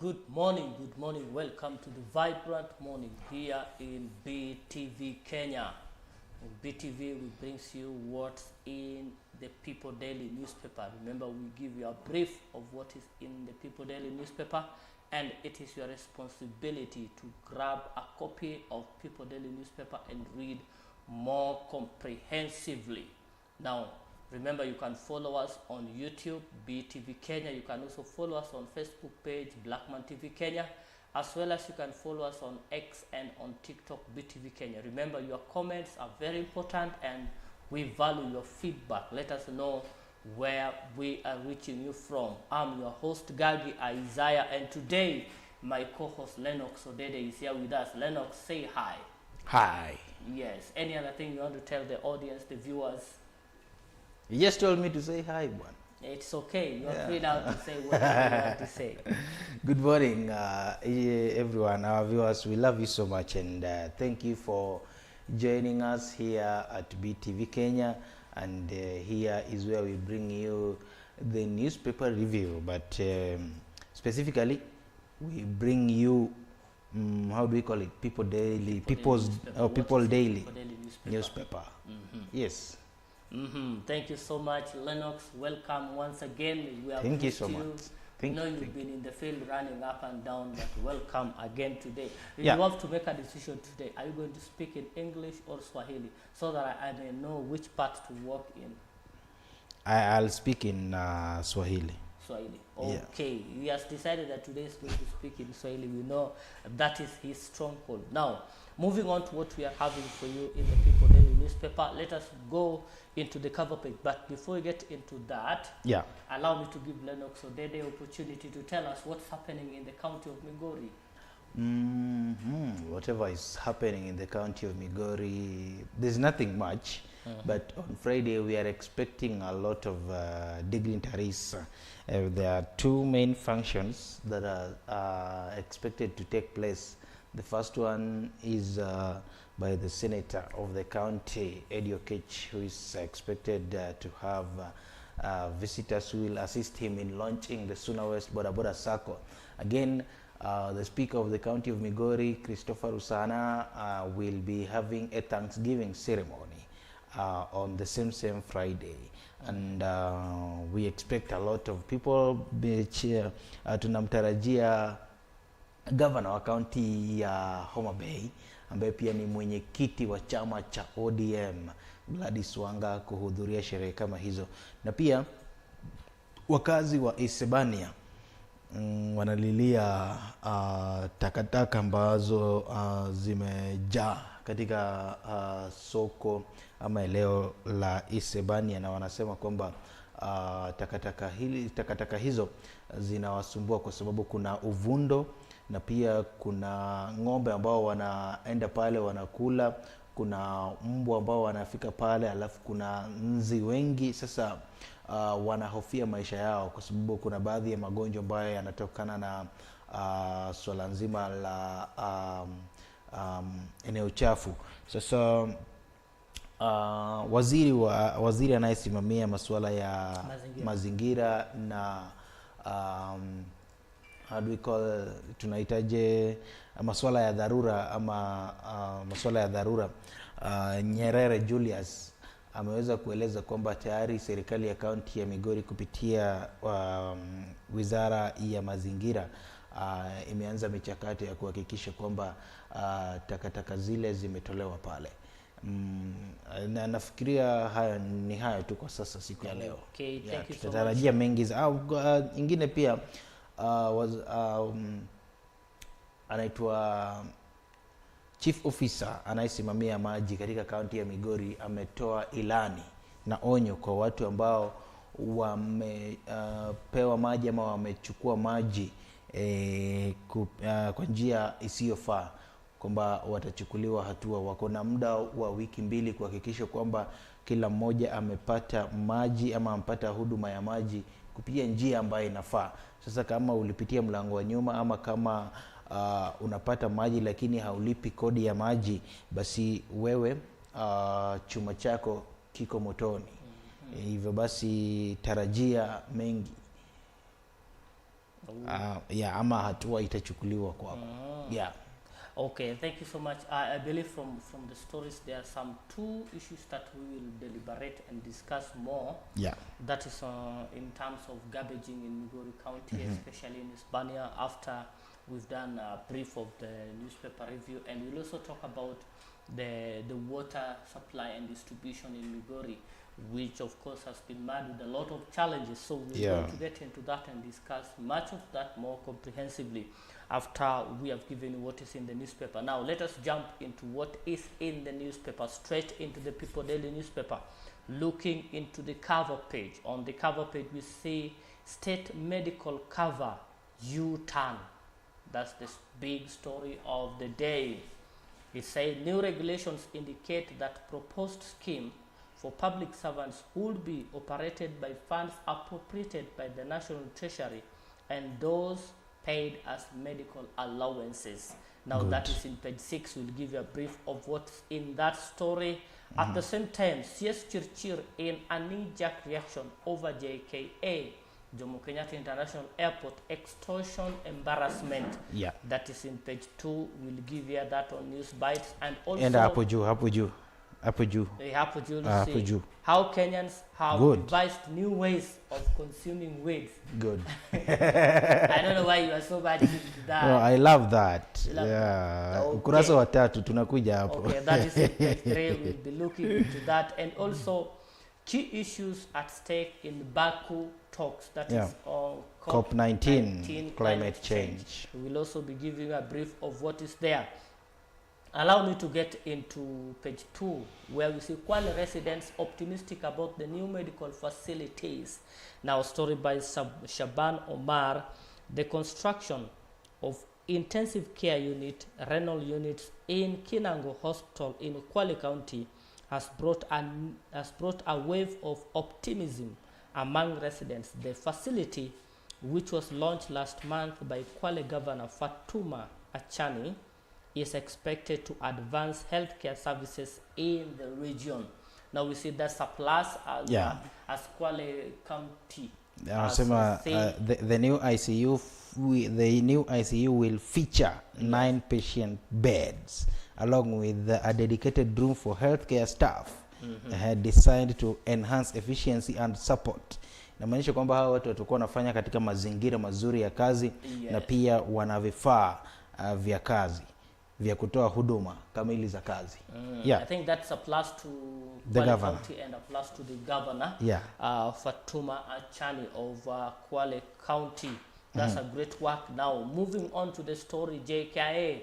Good morning, good morning. Welcome to the vibrant morning here in BTV Kenya. In BTV, we brings you what's in the People Daily newspaper. Remember, we give you a brief of what is in the People Daily newspaper, and it is your responsibility to grab a copy of People Daily newspaper and read more comprehensively. Now, remember, you can follow us on YouTube, BTV Kenya. You can also follow us on Facebook page, Blackman TV Kenya, as well as you can follow us on X and on TikTok, BTV Kenya. Remember, your comments are very important and we value your feedback. Let us know where we are reaching you from. I'm your host, Gagi, Isaya, and today my co-host Lennox Odede is here with us. Lennox, say hi. Hi. Yes. Any other thing you want to tell the audience, the viewers? You just told me to say hi, one. It's okay. You're free now to say what you want to say. Good morning, everyone. Our viewers, we love you so much, and thank you for joining us here at BTV Kenya. And here is where we bring you the newspaper review, but specifically, we bring you how do we call it? People Daily, People Daily newspaper. Yes. Thank you so much, Lennox. Welcome once again. We are Thank you so much. You've been in the field running up and down, but welcome again today. Yeah. You have to make a decision today. Are you going to speak in English or Swahili so that I may know which part to work in? I'll speak in Swahili. Swahili. Okay. Yeah. He has decided that today is going to speak in Swahili. We know that is his stronghold. Now, moving on to what we are having for you in the People Daily newspaper, let us go into the cover page. But before we get into that, allow me to give Lennox Odede opportunity to tell us what's happening in the county of Migori. Whatever is happening in the county of Migori, there's nothing much. But on Friday, we are expecting a lot of dignitaries. There are two main functions that are expected to take place. The first one is by the senator of the county, Eddie Okech, who is expected to have visitors who will assist him in launching the Suna West Boda Boda Circle. Again, the Speaker of the County of Migori, Christopher Usana, will be having a Thanksgiving ceremony on the same Friday. And we expect a lot of people. Tunamtarajia Governor wa kaunti ya Homa Bay ambaye pia ni mwenyekiti wa chama cha ODM Gladys Wanga kuhudhuria sherehe kama hizo. Na pia wakazi wa Isebania wanalilia takataka ambazo zimejaa katika soko ama eneo la Isebania, na wanasema kwamba takataka hizo zinawasumbua kwa sababu kuna uvundo, na pia kuna ng'ombe ambao wanaenda pale wanakula, kuna mbwa ambao wanafika pale, alafu kuna nzi wengi. Sasa wanahofia maisha yao kwa sababu kuna baadhi ya magonjwa ambayo yanatokana na swala nzima la eneo chafu. Sasa waziri anayesimamia masuala ya mazingira na how do we call, tunahitaje masuala ya dharura ama masuala ya dharura, Nyerere Julius ameweza kueleza kwamba tayari serikali ya kaunti ya Migori kupitia wizara ya mazingira imeanza michakato ya kuhakikisha kwamba takataka zile zimetolewa pale. Na nafikiria hayo tu kwa sasa siku ya leo. Okay, thank you so tutatarajia mengi ingine pia. Anaitwa Chief Officer anayesimamia maji katika kaunti ya Migori ametoa ilani na onyo kwa watu ambao wamepewa maji ama wamechukua maji kwa njia isiyofaa, kwamba watachukuliwa hatua. Wako na muda wa wiki 2 kuhakikisha kwamba kila mmoja amepata maji ama amepata huduma ya maji kupitia njia ambayo inafaa. Sasa kama ulipitia mlango wa nyuma ama kama unapata maji lakini haulipi kodi ya maji, basi wewe chuma chako kiko motoni. Hivyo basi tarajia mengi. Yeah, ama hatua itachukuliwa kwako. Yeah. Okay, thank you so much. I believe from the stories there are some two issues that we will deliberate and discuss more. Yeah. That is in terms of garbaging in Migori County, especially in Hispania, after we've done a brief of the newspaper review, and we'll also talk about the water supply and distribution in Migori, which of course has been met with a lot of challenges. So we're going to get into that and discuss much of that more comprehensively after we have given you what is in the newspaper. Now let us jump into what is in the newspaper, straight into the People Daily newspaper. Looking into the cover page. On the cover page we see state medical cover U-turn. That's the big story of the day. It says new regulations indicate that proposed scheme for public servants would be operated by funds appropriated by the National Treasury and those paid as medical allowances. Now that is in page 6. We'll give you a brief of what's in that story. At the same time, CS Chirchir in a knee-jerk reaction over JKA, Jomo Kenyatta International Airport extortion embarrassment. Yeah. That is in page 2. We'll give you that on News Bites. And also hapo juu how Kenyans have devised new ways of consuming weeds. Good. I don't know why you are so bad into that. No, I love that. Yeah. Ukurasa wa 3 tunakuja hapo. Okay, that is in page 3. We'll be looking into that. And also key issues at stake in Baku talks. That is COP19 climate change. We will also be giving you a brief of what is there. Allow me to get into page 2, where we see Kwale residents optimistic about the new medical facilities. Now, story by Shaban Omar. The construction of intensive care unit, renal units in Kinango Hospital in Kwale County has brought a wave of optimism among residents. The facility, which was launched last month by Kwale Governor Fatuma Achani, is expected to advance healthcare services in the region. Now we see that's a plus as Kwale County. The new ICU will feature 9 patient beds along with a dedicated room for healthcare staff designed to enhance efficiency and support. Inamaanisha kwamba hawa watu watakuwa wanafanya katika mazingira mazuri ya kazi na pia wana vifaa vya kazi vya kutoa huduma kamili za kazi. I think that's a plus to the Kwale governor. County and a plus to the governor, Fatuma Achani of Kwale County. That's a great work. Now moving on to the story, JKA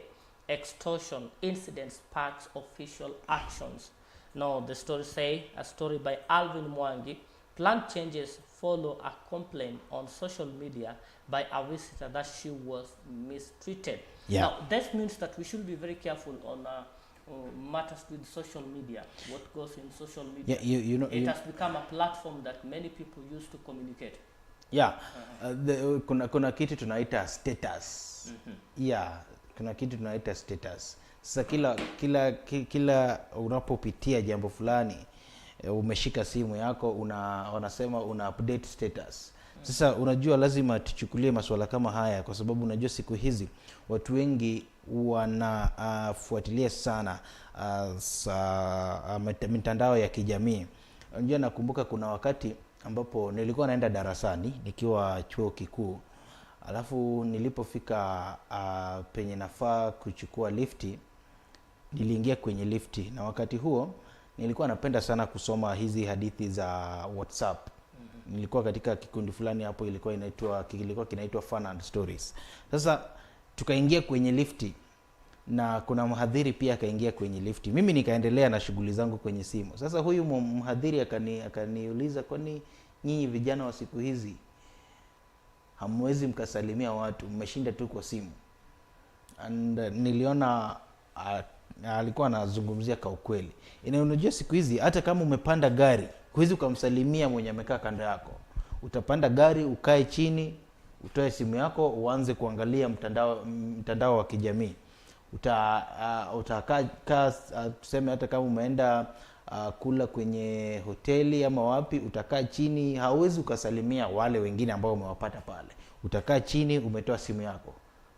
extortion incident sparks official actions. Now the story say, a story by Alvin Mwangi, plan changes follow a complaint on social media by a visitor that she was mistreated. Now, that means that we should be very careful on matters with social media, what goes in social media. It has become a platform that many people use to communicate. Kuna kitu tunaita status. Kuna kitu tunaita status. Sasa kila unapopitia jambo fulani, umeshika simu yako, wanasema una update status. Sasa unajua lazima tuchukulie masuala kama haya, kwa sababu unajua siku hizi watu wengi wanafuatilia sana mitandao ya kijamii. Unajua nakumbuka kuna wakati ambapo nilikuwa naenda darasani nikiwa chuo kikuu. Alafu nilipofika penye nafaa kuchukua lifti, niliingia kwenye lifti, na wakati huo nilikuwa napenda sana kusoma hizi hadithi za WhatsApp. Nilikuwa katika kikundi fulani hapo, kilikuwa kinaitwa Fun and Stories. Sasa tukaingia kwenye lifti na kuna mhadhiri pia akaingia kwenye lifti. Mimi nikaendelea na shughuli zangu kwenye simu. Sasa huyu mhadhiri akaniuliza, kwani nyinyi vijana wa siku hizi hamwezi mkasalimia watu, mmeshinda tu kwa simu? And niliona alikuwa anazungumzia kwa ukweli. Unajua siku hizi hata kama umepanda gari, huwezi kumsalimia mwenye amekaa kando yako. Utapanda gari, ukae chini, utoe simu yako, uanze kuangalia mtandao wa kijamii. Utakaa tuseme hata kama umeenda kula kwenye hoteli ama wapi, utakaa chini, hauwezi ukasalimia wale wengine ambao umewapata pale. Utakaa chini, umetoa simu yako.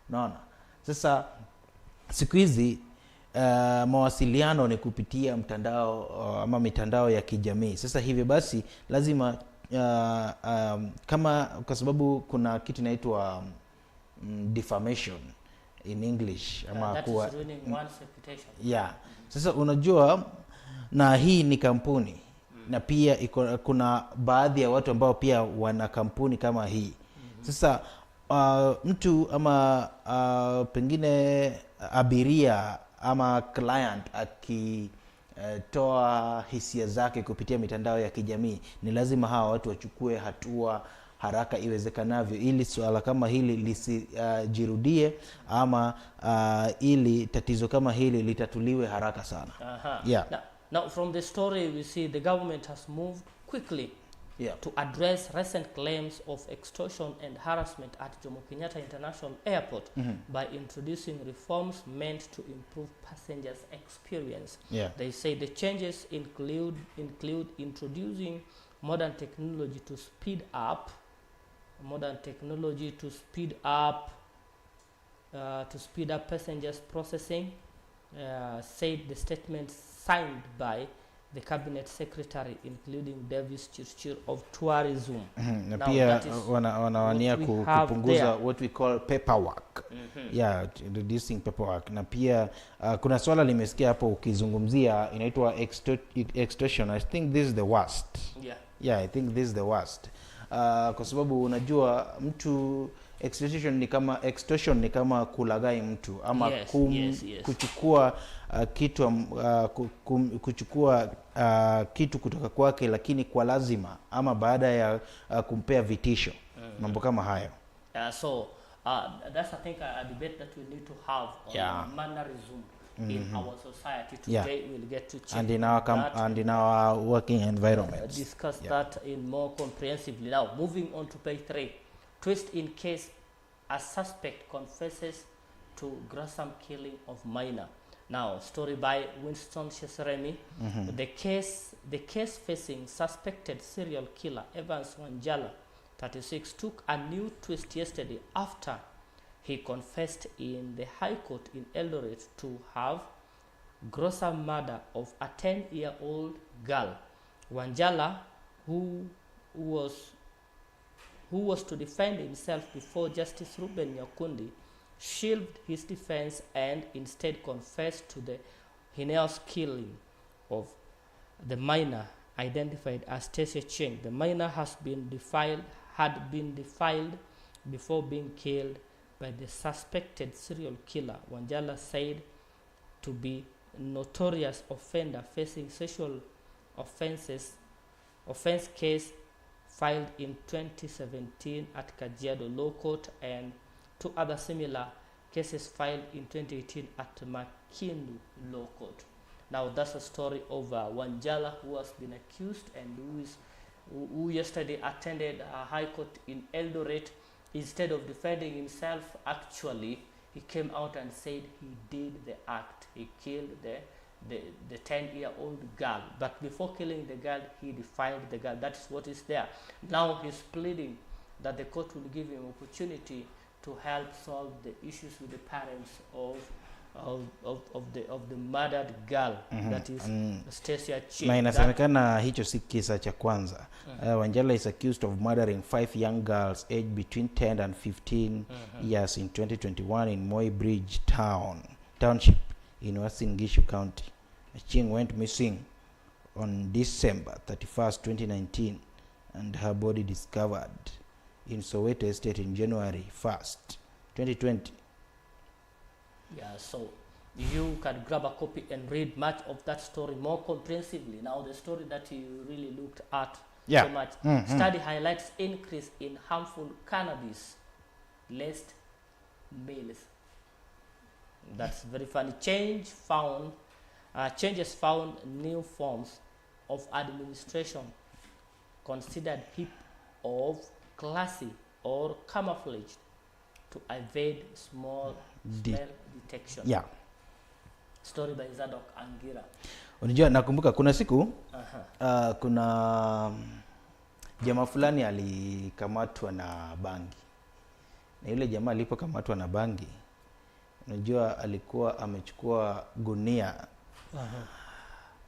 Unaona? Sasa siku hizi mawasiliano ni kupitia mtandao ama mitandao ya kijamii. Sasa hivyo basi lazima kama kwa sababu kuna kitu inaitwa defamation in English ama kuwa one's reputation. Yeah. Sasa unajua, na hii ni kampuni na pia kuna baadhi ya watu ambao pia wana kampuni kama hii. Sasa mtu ama pengine abiria ama client akitoa hisia zake kupitia mitandao ya kijamii, ni lazima hawa watu wachukue hatua haraka iwezekanavyo, ili swala kama hili lisijirudie ama ili tatizo kama hili litatuliwe haraka sana. Yeah. Now from the story we see the government has moved quickly to address recent claims of extortion and harassment at Jomo Kenyatta International Airport by introducing reforms meant to improve passengers' experience. They say the changes include introducing modern technology to speed up passengers processing, said the statement signed by the cabinet secretary, including Davis Chirchir of tourism. Na pia wanawania kupunguza what we call paperwork. Reducing paperwork. Na pia kuna swala limesikia hapo ukizungumzia inaitwa extortion. I think this is the worst. I think this is the worst. Kwa sababu unajua mtu extortion ni kama kulaghai mtu ama kuchukua kuchukua kitu kutoka kwake, lakini kwa lazima ama baada ya kumpea vitisho, mambo kama hayo. So that's I think a debate that we need to have on mannerism in our society today. We'll get to change and in our working environment. Discuss that in more comprehensively. Now, moving on to page 3. Twist in case a suspect confesses to gruesome killing of minor. Now, story by Winston Sheseremi. The case facing suspected serial killer Evans Wanjala, 36, took a new twist yesterday after he confessed in the High Court in Eldoret to have gruesome murder of a 10-year-old girl. Wanjala, who was to defend himself before Justice Ruben Nyakundi, shielded his defense and instead confessed to the heinous killing of the minor identified as Tessie Cheng. The minor had been defiled before being killed by the suspected serial killer. Wanjala said to be notorious offender facing sexual offense case filed in 2017 at Kajiado Law Court and 2 other similar cases filed in 2018 at Makindu Law Court. Now that's a story of Wanjala, who has been accused and who yesterday attended a High Court in Eldoret. Instead of defending himself, actually he came out and said he did the act. He killed the 10-year-old girl, but before killing the girl, he defiled the girl. That is what is there. Now he's pleading that the court will give him opportunity to help solve the issues with the parents of the murdered girl, that is Stacia Cheng. Na inasemekana hicho si kisa cha kwanza. Wanjala is accused of murdering 5 young girls aged between 10 and 15 years in 2021 in Moi Bridge Township in Uasin Gishu County. Cheng went missing on December 31st, 2019, and her body discovered in Soweto Estate in January 1st, 2020. So you can grab a copy and read much of that story more comprehensively. Now, the story that you really looked at so much. Study highlights increase in harmful cannabis-laced meals. That's very funny. Changes found new forms of administration considered hip of classy or camouflaged to evade smell detection. Yeah. Story by Zadok Angira. Unajua nakumbuka kuna siku Aha. kuna jamaa fulani alikamatwa na bangi. Na yule jamaa alipokamatwa na bangi, unajua alikuwa amechukua gunia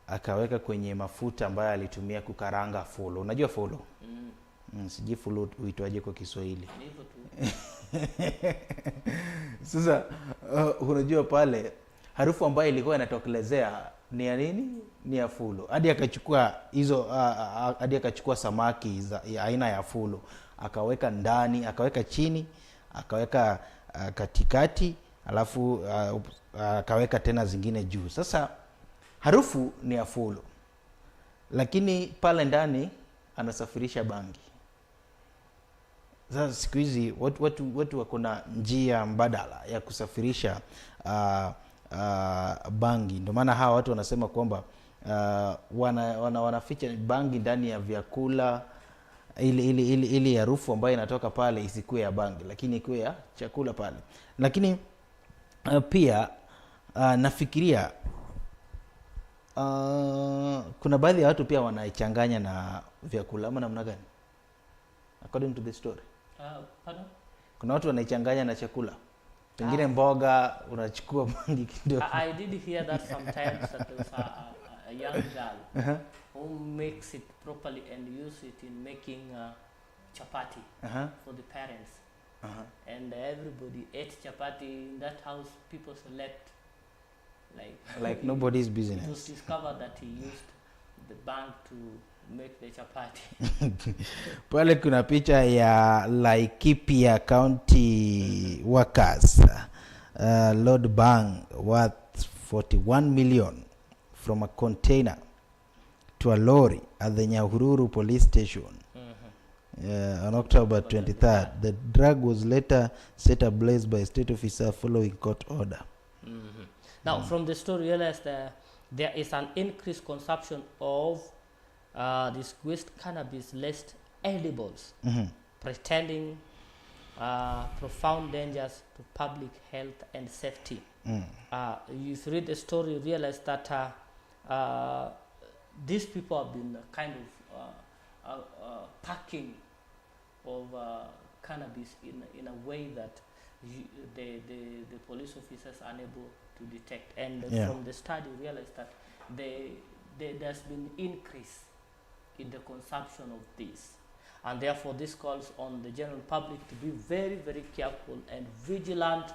akaweka kwenye mafuta ambayo alitumia kukaranga fulu. Unajua fulu? Sijui fulu uitwaje kwa Kiswahili. Ni hivyo tu. Sasa unajua pale harufu ambayo ilikuwa inatokelezea ni ya nini? Ni ya fulu. Hadi akachukua hizo hadi akachukua samaki ya aina ya fulu, akaweka ndani, akaweka chini, akaweka katikati, alafu akaweka tena zingine juu. Sasa harufu ni ya fulu, lakini pale ndani anasafirisha bangi. Sasa siku hizi watu wako na njia mbadala ya kusafirisha bangi. Ndio maana hawa watu wanasema kwamba wanaficha bangi ndani ya vyakula ili harufu ambayo inatoka pale isikuwe ya bangi, lakini ikuwe ya chakula pale. Lakini pia nafikiria kuna baadhi ya watu pia wanaichanganya na vyakula, ama namna gani? According to the story. Pardon? Kuna watu wanaichanganya na chakula. Pengine mboga unachukua bangi kidogo. I did hear that sometimes that there's a young girl who makes it properly and use it in making chapati for the parents. And everybody ate chapati in that house. People slept like nobody's It business. was discovered that he used the bank to make the chapati. Pale kuna picha ya Laikipia County workers load bang worth 41 million from a container to a lorry at the Nyahururu police station on October 23rd. The drug was later set ablaze by a state officer following court order. Now, from the story, realize that there is an increased consumption of these waste cannabis-laced edibles, pretending profound dangers to public health and safety. If you read the story, you realize that these people have been kind of packing of cannabis in a way that the police officers are unable to detect. And from the study, realize that there's been increase in the consumption of this, and therefore this calls on the general public to be very, very careful and vigilant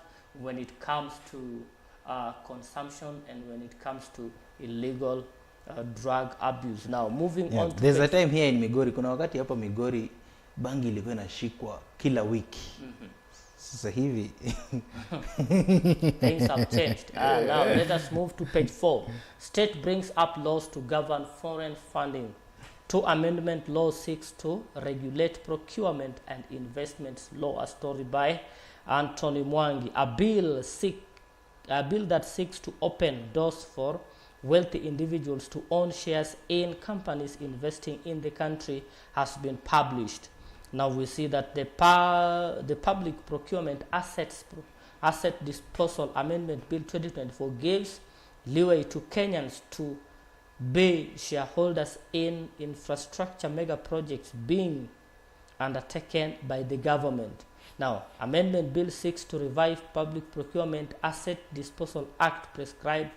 when it comes to consumption and when it comes to illegal drug abuse. Now moving on to there's a time here in Migori, kuna wakati hapa Migori bangi ilikuwa inashikwa kila wiki. Sasa hivi things have changed. Now let us move to page 4. State brings up laws to govern foreign funding. 2 amendment law seeks to regulate procurement and investments law. A story by Anthony Mwangi. A bill that seeks to open doors for wealthy individuals to own shares in companies investing in the country has been published. Now we see that the Public Procurement Asset Disposal Amendment Bill 2024 gives leeway to Kenyans to be shareholders in infrastructure mega projects being undertaken by the government. Now, Amendment Bill 6 to revive Public Procurement Asset Disposal Act prescribed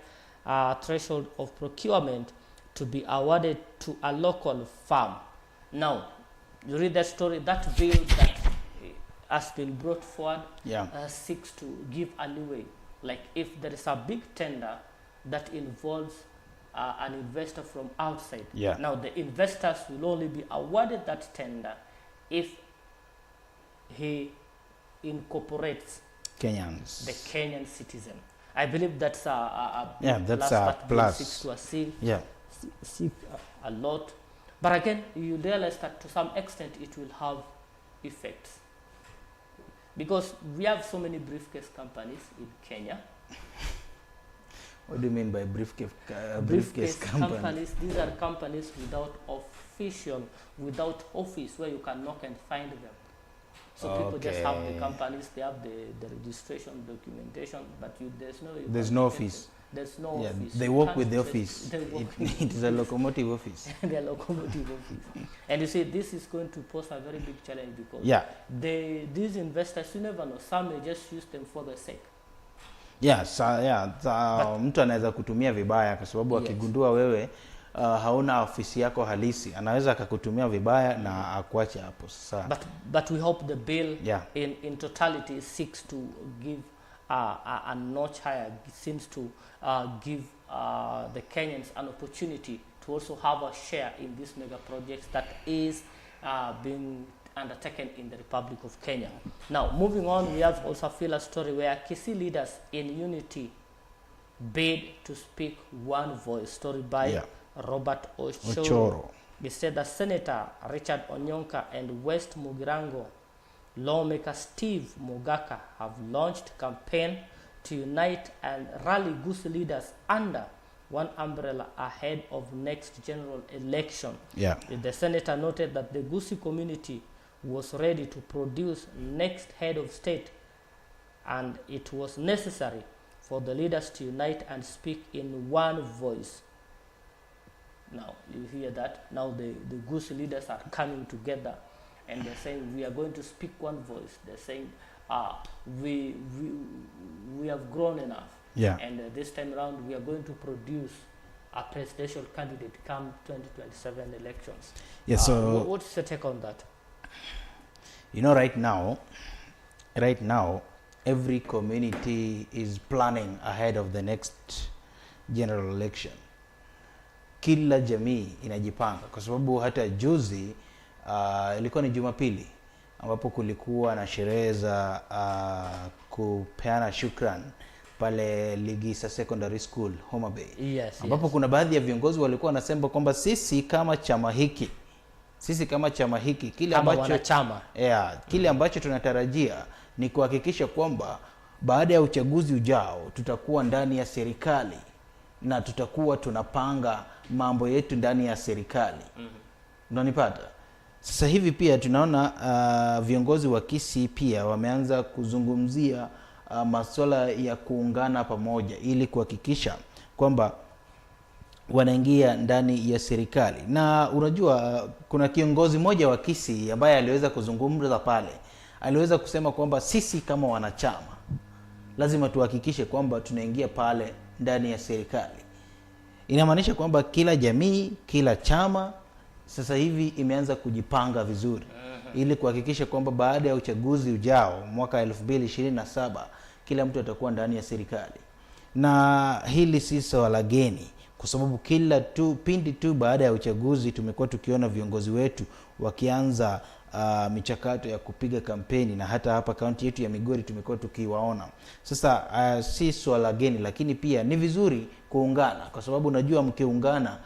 threshold of procurement to be awarded to a local firm. Now, you read that story, that bill that has been brought forward seeks to give a leeway. Like if there is a big tender that involves an investor from outside. Now the investors will only be awarded that tender if he incorporates Kenyans, the Kenyan citizen. I believe that's a that's a plus. Seeks to seek a lot. But again, you realize that to some extent it will have effects. Because we have so many briefcase companies in Kenya. What do you mean by briefcase companies? These are companies without official, without office where you can knock and find them. So people just have the companies, they have the registration documentation, but there's no office. There's no office. They work with the office. It is a locomotive office. They're locomotive office. And you see, this is going to pose a very big challenge because these investors, you never know, some may just use them for the sake. Mtu anaweza kutumia vibaya kwa sababu akigundua wewe hauna ofisi yako halisi, anaweza akakutumia vibaya na akuache hapo. Sasa but we hope the bill in totality seeks to give a notch higher, seems to give the Kenyans an opportunity to also have a share in this mega projects that is being undertaken in the Republic of Kenya. Now, moving on, we have also feel a story where Kisii leaders in unity bid to speak one voice. Story by Robert Ochoro. They said that Senator Richard Onyonka and West Mugirango lawmaker Steve Mogaka have launched campaign to unite and rally Gusii leaders under one umbrella ahead of next general election. The senator noted that the Gusii community was ready to produce next head of state, and it was necessary for the leaders to unite and speak in one voice. Now, you hear that? Now the Gusii leaders are coming together and they're saying, we are going to speak one voice. They're saying, we have grown enough. And this time around, we are going to produce a presidential candidate come 2027 elections. So what's your take on that? You know, right now, every community is planning ahead of the next general election. Kila jamii inajipanga kwa sababu hata juzi ilikuwa ni Jumapili ambapo kulikuwa na sherehe za kupeana shukran pale Ligisa Secondary School Homa Bay. Ambapo kuna baadhi ya viongozi walikuwa wanasema kwamba sisi kama chama hiki kile ambacho tunatarajia ni kuhakikisha kwamba baada ya uchaguzi ujao tutakuwa ndani ya serikali na tutakuwa tunapanga mambo yetu ndani ya serikali. Unanipata? Sasa hivi pia tunaona viongozi wa Kisii pia wameanza kuzungumzia masuala ya kuungana pamoja ili kuhakikisha kwamba wanaingia ndani ya serikali. Na unajua kuna kiongozi mmoja wa Kisii ambaye aliweza kuzungumza pale. Aliweza kusema kwamba sisi kama wanachama lazima tuhakikishe kwamba tunaingia pale ndani ya serikali. Inamaanisha kwamba kila jamii, kila chama sasa hivi imeanza kujipanga vizuri ili kuhakikisha kwamba baada ya uchaguzi ujao mwaka 2027 kila mtu atakuwa ndani ya serikali. Na hili si swala geni kwa sababu pindi tu baada ya uchaguzi tumekuwa tukiona viongozi wetu wakianza michakato ya kupiga kampeni, na hata hapa kaunti yetu ya Migori tumekuwa tukiwaona. Sasa si swala geni, lakini pia ni vizuri kuungana kwa sababu unajua mkiungana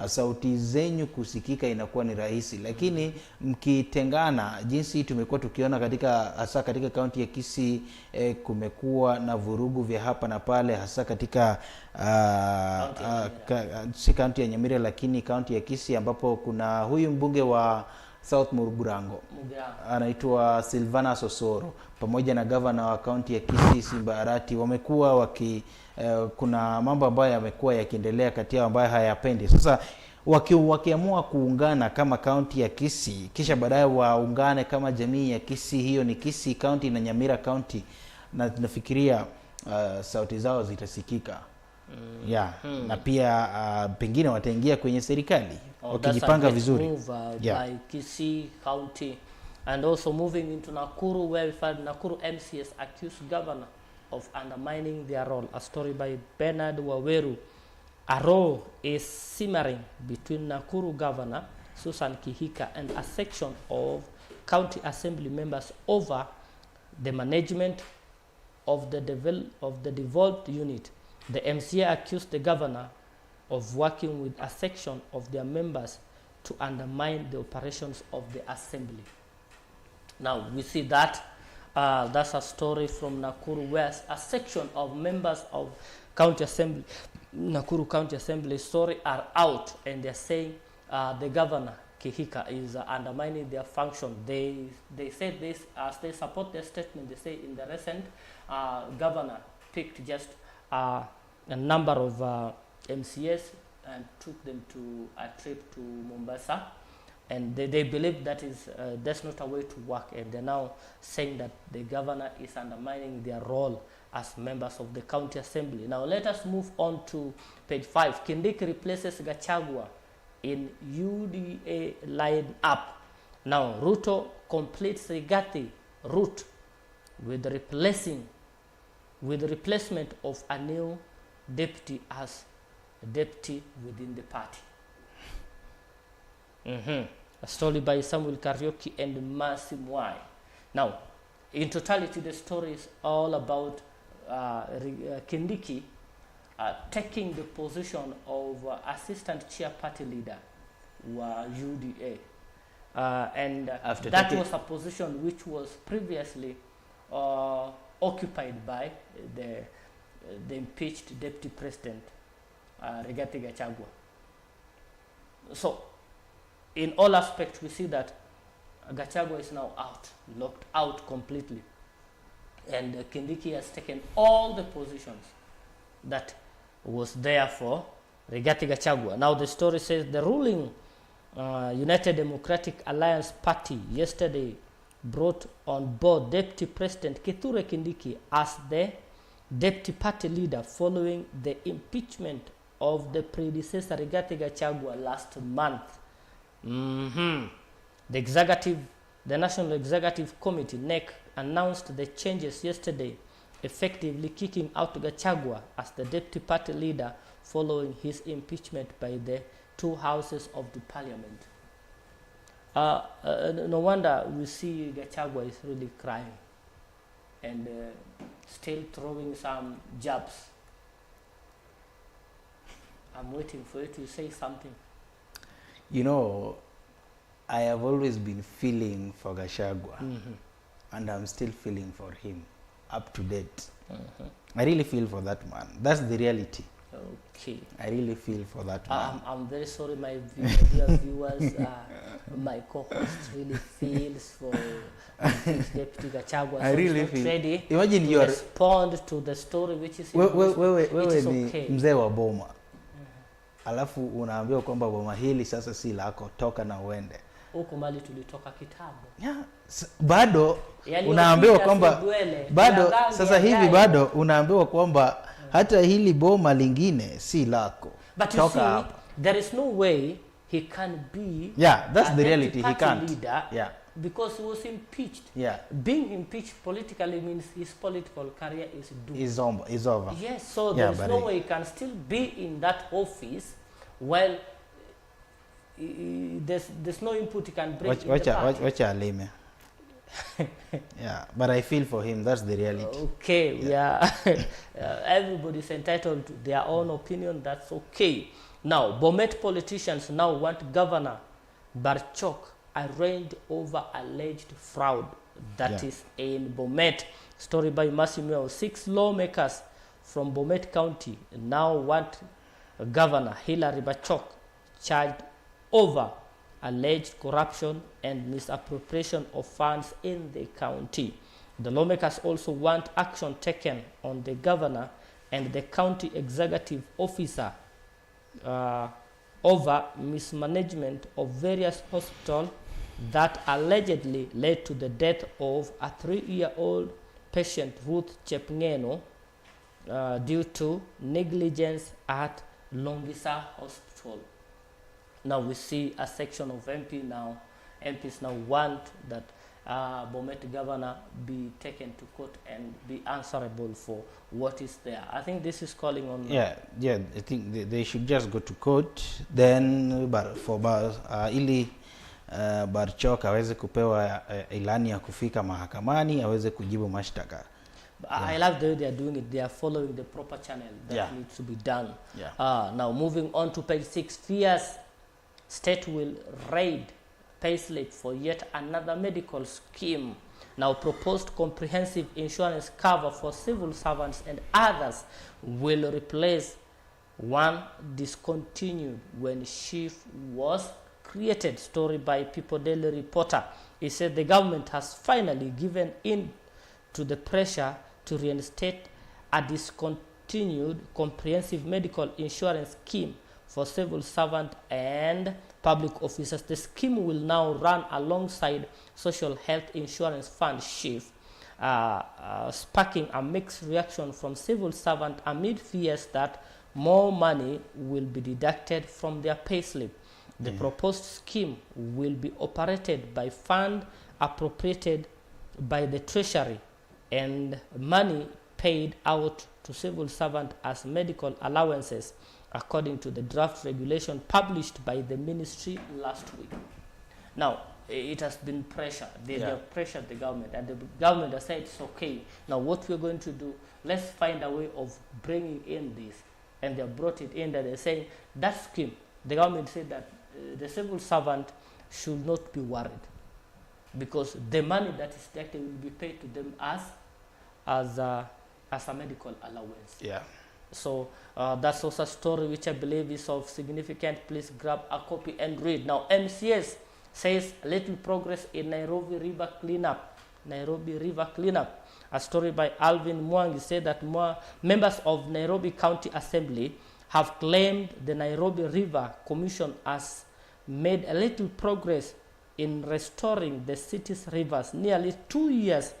sauti zenyu kusikika inakuwa ni rahisi, lakini mkitengana jinsi tumekuwa tukiona hasa katika kaunti ya Kisii kumekuwa na vurugu vya hapa na pale, hasa katika si kaunti ya Nyamira lakini kaunti ya Kisii ambapo kuna huyu mbunge wa South Mugirango anaitwa Silvana Sosoro pamoja na governor wa kaunti ya Kisii Simba Arati wamekuwa kuna mambo ambayo yamekuwa yakiendelea kati yao ambayo hayapendi. Sasa wakiamua kuungana kama kaunti ya Kisii kisha baadaye waungane kama jamii ya Kisii, hiyo ni Kisii County na Nyamira County, na tunafikiria sauti zao zitasikika. Na pia pengine wataingia kwenye serikali wakijipanga vizuri. By Kisii County. And also moving into Nakuru, where we find Nakuru MCS accused governor of undermining their role. A story by Bernard Waweru. A row is simmering between Nakuru governor Susan Kihika and a section of county assembly members over the management of the devolved unit. The MCA accused the governor of working with a section of their members to undermine the operations of the assembly. Now we see that that's a story from Nakuru, where a section of members of county assembly, Nakuru County Assembly, are out and they're saying the governor Kihika is undermining their function. They said this as they support their statement. They say in the recent governor picked just a number of MCS and took them to a trip to Mombasa, and they believe that is that's not a way to work, and they're now saying that the governor is undermining their role as members of the county assembly. Now let us move on to page 5. Kindiki replaces Gachagua in UDA line-up. Now Ruto completes Rigathi route with replacement of a new deputy as deputy within the party. A story by Samuel Kariuki and Mercy Mwai. Now, in totality, the story is all about Kindiki taking the position of assistant chair party leader UDA. And that was a position which was previously occupied by the impeached deputy president, Rigathi Gachagua. So, in all aspects, we see that Gachagua is now out, locked out completely. And Kindiki has taken all the positions that was there for Rigathi Gachagua. Now the story says the ruling United Democratic Alliance Party yesterday brought on board Deputy President Kithure Kindiki as the deputy party leader following the impeachment of the predecessor Rigathi Gachagua last month. The National Executive Committee, NEC, announced the changes yesterday, effectively kicking out Gachagua as the deputy party leader following his impeachment by the two houses of the parliament. No wonder we see Gachagua is really crying and still throwing some jabs. I'm waiting for you to say something. You know, I have always been feeling for Gachagua, and I'm still feeling for him up to date. I really feel for that man. That's the reality. Okay. I really feel for that man. I'm very sorry, my dear viewers. My co-host really feels for Deputy Gachagua. I really feel. Ready. Imagine you respond to the story which is okay. Mzee wa boma. Alafu unaambiwa kwamba boma hili sasa si lako, toka na uende. Huko mali tulitoka kitabu. Yeah, bado unaambiwa kwamba bado sasa hivi bado unaambiwa kwamba hata hili boma lingine si lako. But you see, there is no way he can be that's the reality. He can't. Leader because he was impeached. Being impeached politically means his political career is doomed. Is over. Yes, so there is no way he can still be in that office while there's no input he can bring in the party. Watch Alime. But I feel for him. That's the reality. Okay, everybody's entitled to their own opinion. That's okay. Now, Bomet politicians now want Governor Barchok arraigned over alleged fraud. That is in Bomet. Story by Massimo. 6 lawmakers from Bomet County now want Governor Hilary Barchok charged over alleged corruption and misappropriation of funds in the county. The lawmakers also want action taken on the governor and the county executive officer over mismanagement of various hospitals that allegedly led to the death of a 3-year-old patient, Ruth Chepngeno, due to negligence at Longisa Hospital. Now we see a section of MPs now want that Bomet governor be taken to court and be answerable for what is there. I think this is calling on... I think they should just go to court, then ili Barchok aweze kupewa ilani ya kufika mahakamani, aweze kujibu mashtaka. I love the way they are doing it. They are following the proper channel that needs to be done. Now moving on to page 6, fierce state will raid payslip for yet another medical scheme. Now proposed comprehensive insurance cover for civil servants and others will replace one discontinued when shift was created. Story by People Daily reporter. He said the government has finally given in to the pressure to reinstate a discontinued comprehensive medical insurance scheme for civil servants and public officers. The scheme will now run alongside Social Health Insurance Fund shift, sparking a mixed reaction from civil servants amid fears that more money will be deducted from their payslip. The proposed scheme will be operated by fund appropriated by the Treasury and money paid out to civil servants as medical allowances, according to the draft regulation published by the ministry last week. Now, it has been pressure. They have pressured the government, and the government has said it's okay. Now, what we're going to do, let's find a way of bringing in this. And they have brought it in that they're saying that scheme, the government said that the civil servant should not be worried because the money that is deducted will be paid to them as a medical allowance. Yeah. So that's also a story which I believe is of significance. Please grab a copy and read. Now, MCS says little progress in Nairobi River cleanup. Nairobi River cleanup. A story by Alvin Mwangi said that members of Nairobi County Assembly have claimed the Nairobi River Commission has made a little progress in restoring the city's rivers nearly 2 years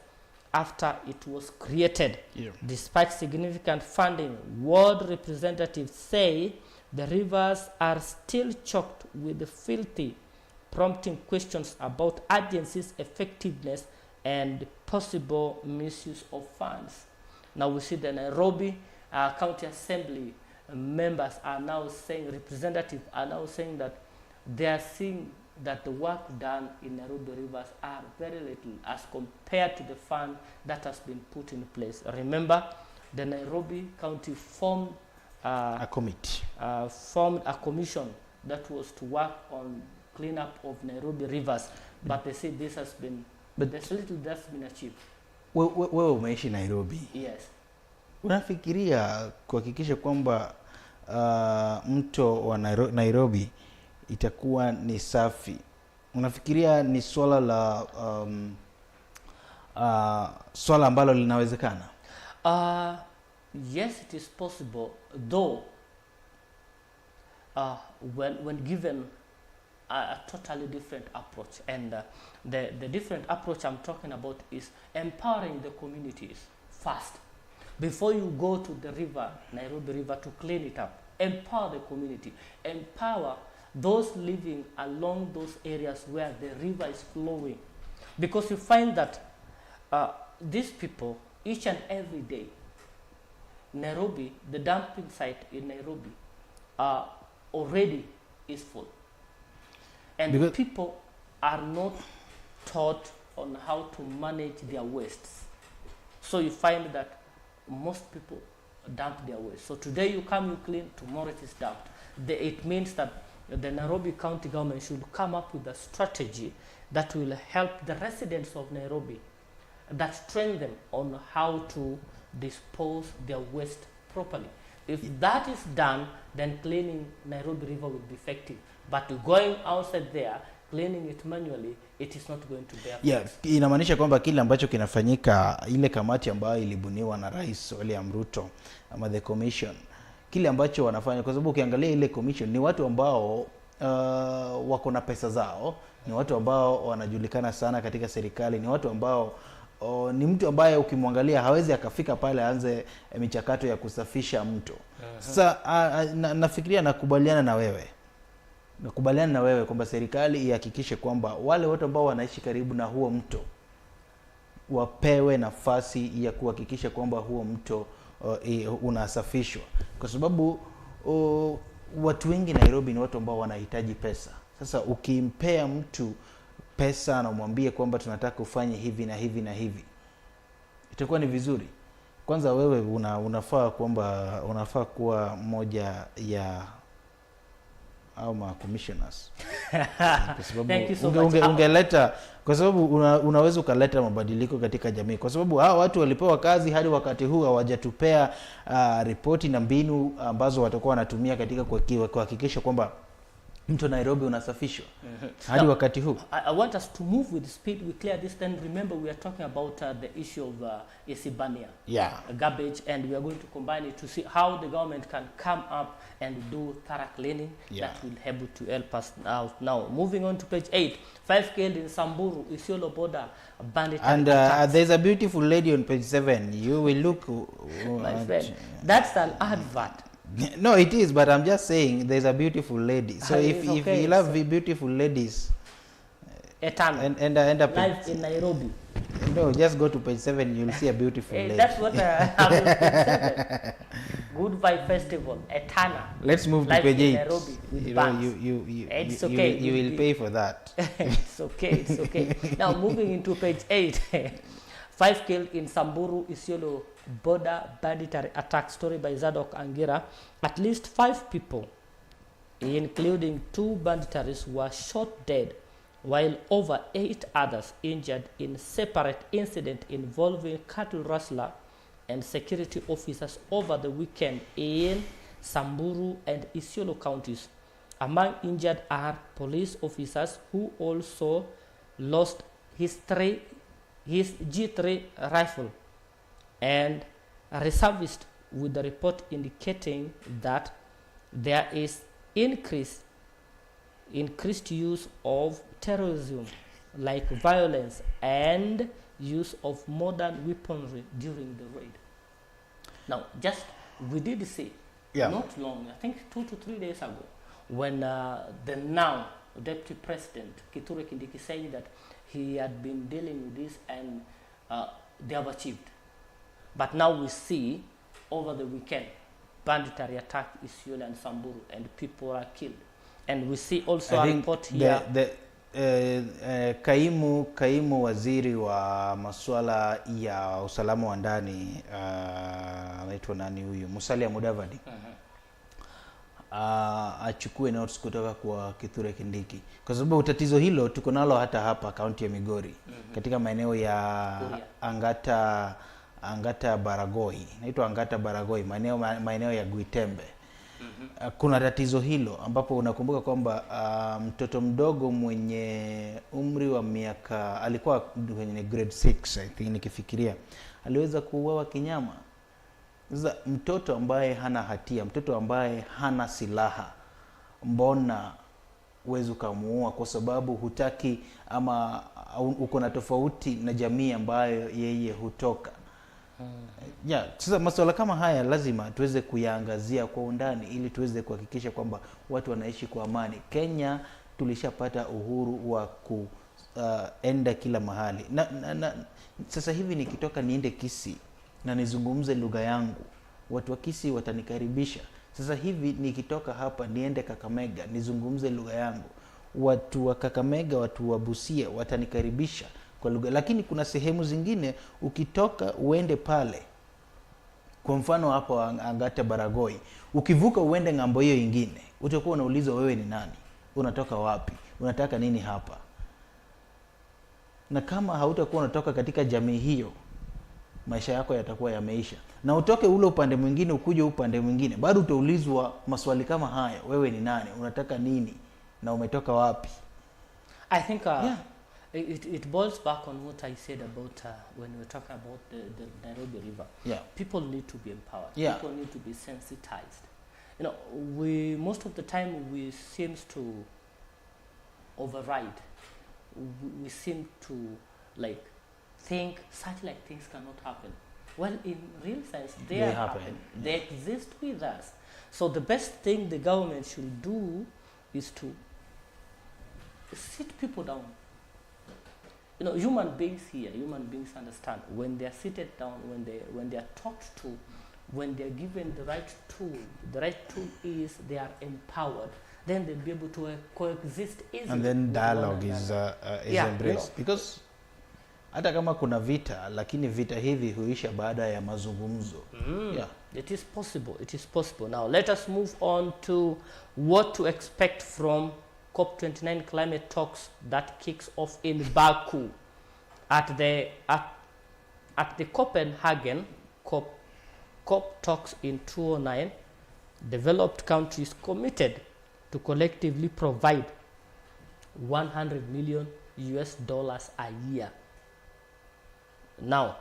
after it was created. Despite significant funding, ward representatives say the rivers are still choked with filthy, prompting questions about agency's effectiveness and possible misuse of funds. Now we see the Nairobi County Assembly members are now saying, representatives are now saying that they are seeing that the work done in Nairobi rivers are very little as compared to the fund that has been put in place. Remember, the Nairobi County formed a committee, formed a commission that was to work on cleanup of Nairobi rivers, but they say this has been, but there's little that's been achieved. Wewe umeishi Nairobi. Yes. Unafikiria kuhakikisha kwamba mto wa Nairobi itakuwa ni safi? Unafikiria ni swala la swala ambalo linawezekana? Yes, it is possible, though when given a totally different approach, and the different approach I'm talking about is empowering the communities first. Before you go to the river, Nairobi River, to clean it up, empower the community, empower those living along those areas where the river is flowing. Because you find that these people, each and every day, Nairobi, the dumping site in Nairobi, already is full. And because people are not taught on how to manage their wastes. So you find that most people dump their waste. So today you come, you clean, tomorrow it is dumped. It means that the Nairobi County government should come up with a strategy that will help the residents of Nairobi, that train them on how to dispose their waste properly. If that is done, then cleaning Nairobi River will be effective. But going outside there, cleaning it manually, it is not going to bear. Yeah, inamaanisha kwamba kile ambacho kinafanyika, ile kamati ambayo ilibuniwa na Rais William Ruto ama the commission, kile ambacho wanafanya, kwa sababu ukiangalia ile commission ni watu ambao wako na pesa zao, ni watu ambao wanajulikana sana katika serikali, ni watu ambao ni mtu ambaye ukimwangalia hawezi akafika pale aanze michakato ya kusafisha mto. Sasa nafikiria nakubaliana na wewe kwamba serikali ihakikishe kwamba wale watu ambao wanaishi karibu na huo mto wapewe nafasi ya kuhakikisha kwamba huo mto unasafishwa, kwa sababu watu wengi Nairobi ni watu ambao wanahitaji pesa. Sasa ukimpea mtu pesa na umwambie kwamba tunataka ufanye hivi na hivi na hivi, itakuwa ni vizuri. Kwanza wewe unafaa kuwa moja ya au ma commissioners. Kwa sababu ungeleta, kwa sababu unaweza ukaleta mabadiliko katika jamii, kwa sababu hao watu walipewa kazi hadi wakati huu hawajatupea ripoti na mbinu ambazo watakuwa wanatumia katika kuhakikisha kwamba mto Nairobi unasafishwa hadi now, wakati huu. I want us to move with speed. We clear this, then remember we are talking about the issue of Isibania, garbage, and we are going to combine it to see how the government can come up and do thorough cleaning that will able to help us out. Now, moving on to page 8, 5 killed in Samburu, Isiolo border, bandit and there's a beautiful lady on page 7. You will look, my friend, that's an advert. No, it is, but I'm just saying there's a beautiful lady. So if you love beautiful ladies, and live in Nairobi. No, just go to page 7. You'll see a beautiful lady. That's what happened. Page 7. Good Vibe Festival, Etana. Let's move to page 8. Nairobi with it's okay. You will pay for that. It's okay. It's okay. Now moving into page 8. 5 killed in Samburu, Isiolo border banditry attack, story by Zadok Angira. At least 5 people, including 2 banditaries, were shot dead, while over 8 others injured in separate incident involving cattle rustler and security officers over the weekend in Samburu and Isiolo counties. Among injured are police officers who also lost his G3 rifle, and a reservist, with the report indicating that there is increased use of terrorism like violence and use of modern weaponry during the raid. Now, just we did see not long, I think 2 to 3 days ago, when the now Deputy President Kithure Kindiki said that he had been dealing with this and they have achieved. But now we see over the weekend banditry attack Isiolo and Samburu and people are killed. And we see also a report here. Kaimu waziri wa masuala ya usalama wa ndani anaitwa nani huyu? Musalia Mudavadi. Achukue notes kutoka kwa Kithure Kindiki, kwa sababu tatizo hilo tuko nalo hata hapa kaunti ya Migori, katika maeneo ya Angata Baragoi, naitwa Angata Baragoi, maeneo ya Guitembe. Kuna tatizo hilo ambapo unakumbuka kwamba mtoto mdogo mwenye umri wa miaka, alikuwa kwenye grade 6 I think nikifikiria, aliweza kuuawa kinyama. Sasa mtoto ambaye hana hatia, mtoto ambaye hana silaha, mbona uweze kumuua kwa sababu hutaki ama uko na tofauti na jamii ambayo yeye hutoka? Sasa masuala kama haya lazima tuweze kuyaangazia kwa undani ili tuweze kuhakikisha kwamba watu wanaishi kwa amani. Kenya tulishapata uhuru wa kuenda kila mahali. Sasa hivi nikitoka niende Kisii na nizungumze lugha yangu, watu wa Kisii watanikaribisha. Sasa hivi nikitoka hapa niende Kakamega nizungumze lugha yangu, watu wa Kakamega, watu wa Busia watanikaribisha kwa lugha. Lakini kuna sehemu zingine ukitoka uende pale, kwa mfano hapo Angata Baragoi, ukivuka uende ngambo hiyo nyingine, utakuwa unaulizwa wewe ni nani, unatoka wapi, unataka nini hapa? Na kama hautakuwa unatoka katika jamii hiyo, maisha yako yatakuwa yameisha. Na utoke ule upande mwingine ukuje upande mwingine, bado utaulizwa maswali kama haya, wewe ni nani, unataka nini, na umetoka wapi? I think it boils back on what I said about when we were talking about the Nairobi River. People need to be empowered. People need to be sensitized. You know, most of the time we seems to override. We seem to think such things cannot happen. Well, in real sense, they happen. They exist with us. So the best thing the government should do is to sit people down. You know, human beings understand when they are seated down, when they are talked to, when they are given the right tool. The right tool is they are empowered. Then they'll be able to coexist easily. And then dialogue is embraced. You know, because hata kama kuna vita, lakini vita hivi huisha baada ya mazungumzo. It is possible. It is possible. Now let us move on to what to expect from COP29 climate talks that kicks off in Baku. At the Copenhagen COP talks in 2009, developed countries committed to to collectively provide $100 million a year. Now,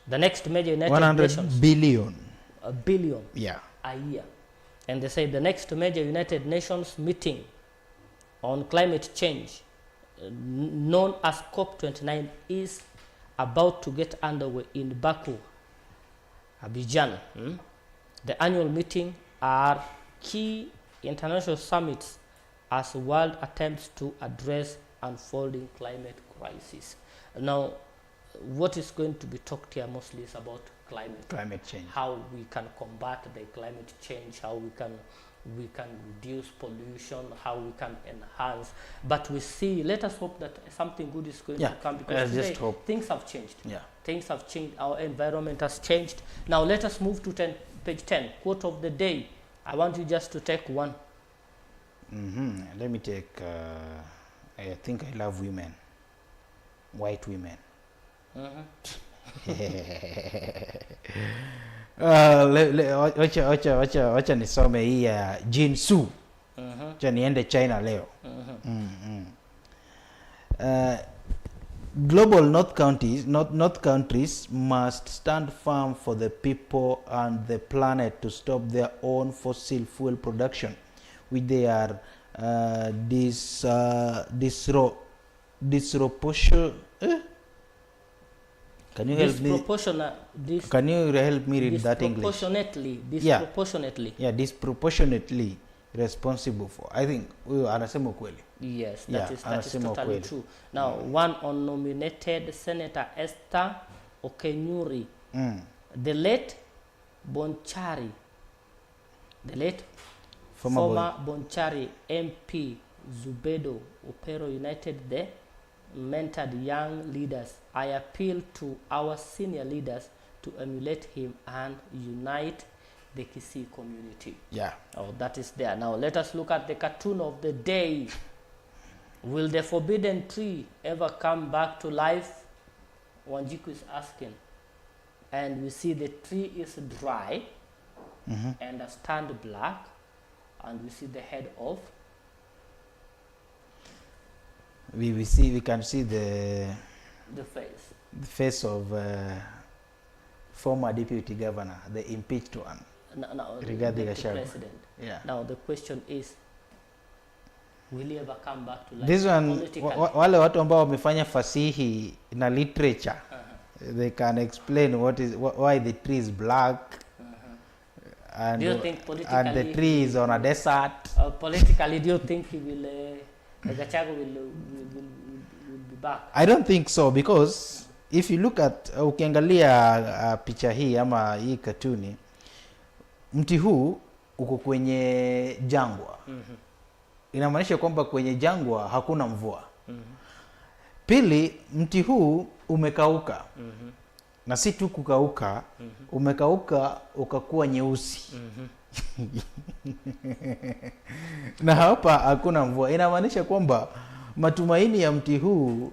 the next major United 100 Nations billion. a billion Yeah. a year. And they say the next major United Nations meeting on climate change, known as COP29, is about to get underway in Baku, Abidjan. The annual meeting are key international summits as the world attempts to address unfolding climate crisis. Now, what is going to be talked here mostly is about climate change. How we can combat the climate change, how we can reduce pollution, how we can enhance. But we see, let us hope that something good is going to come, because today things have changed. Things have changed. Our environment has changed. Now let us move to page 10, quote of the day. I want you just to take one. Let me take, I think I love women, white women. Wacha nisome hii ya Jinsu. Wacha niende China leo. Global North countries must stand firm for the people and the planet to stop their own fossil fuel production, which they are disproportionate. Can you help me read that English? Disproportionately responsible for. I think anasema ukweli. Yes, that is totally true. Now, one unnominated Senator Esther Okenyuri, the late former Bonchari MP Zubedo Upero United the mentored young leaders. I appeal to our senior leaders to emulate him and unite the Kisii community. That is there. Now let us look at the cartoon of the day. Will the forbidden tree ever come back to life? Wanjiku is asking. And we see the tree is dry and has turned black, and we see the head of. We can see the face of former deputy governor, the impeached one. Regarding the president. Now the question is, will he ever come back to life? This one, wale watu ambao wamefanya fasihi na literature, they can explain why the tree is black. And, do you think and the tree is on a desert. Politically, do you think he will, Gachagua will be back? I don't think so, because if you look at, ukiangalia picha hii ama hii katuni, mti huu uko kwenye jangwa. Inamaanisha kwamba kwenye jangwa hakuna mvua. Pili, mti huu umekauka. Na si tu kukauka, umekauka ukakuwa nyeusi. Na hapa hakuna mvua. Inamaanisha kwamba matumaini ya mti huu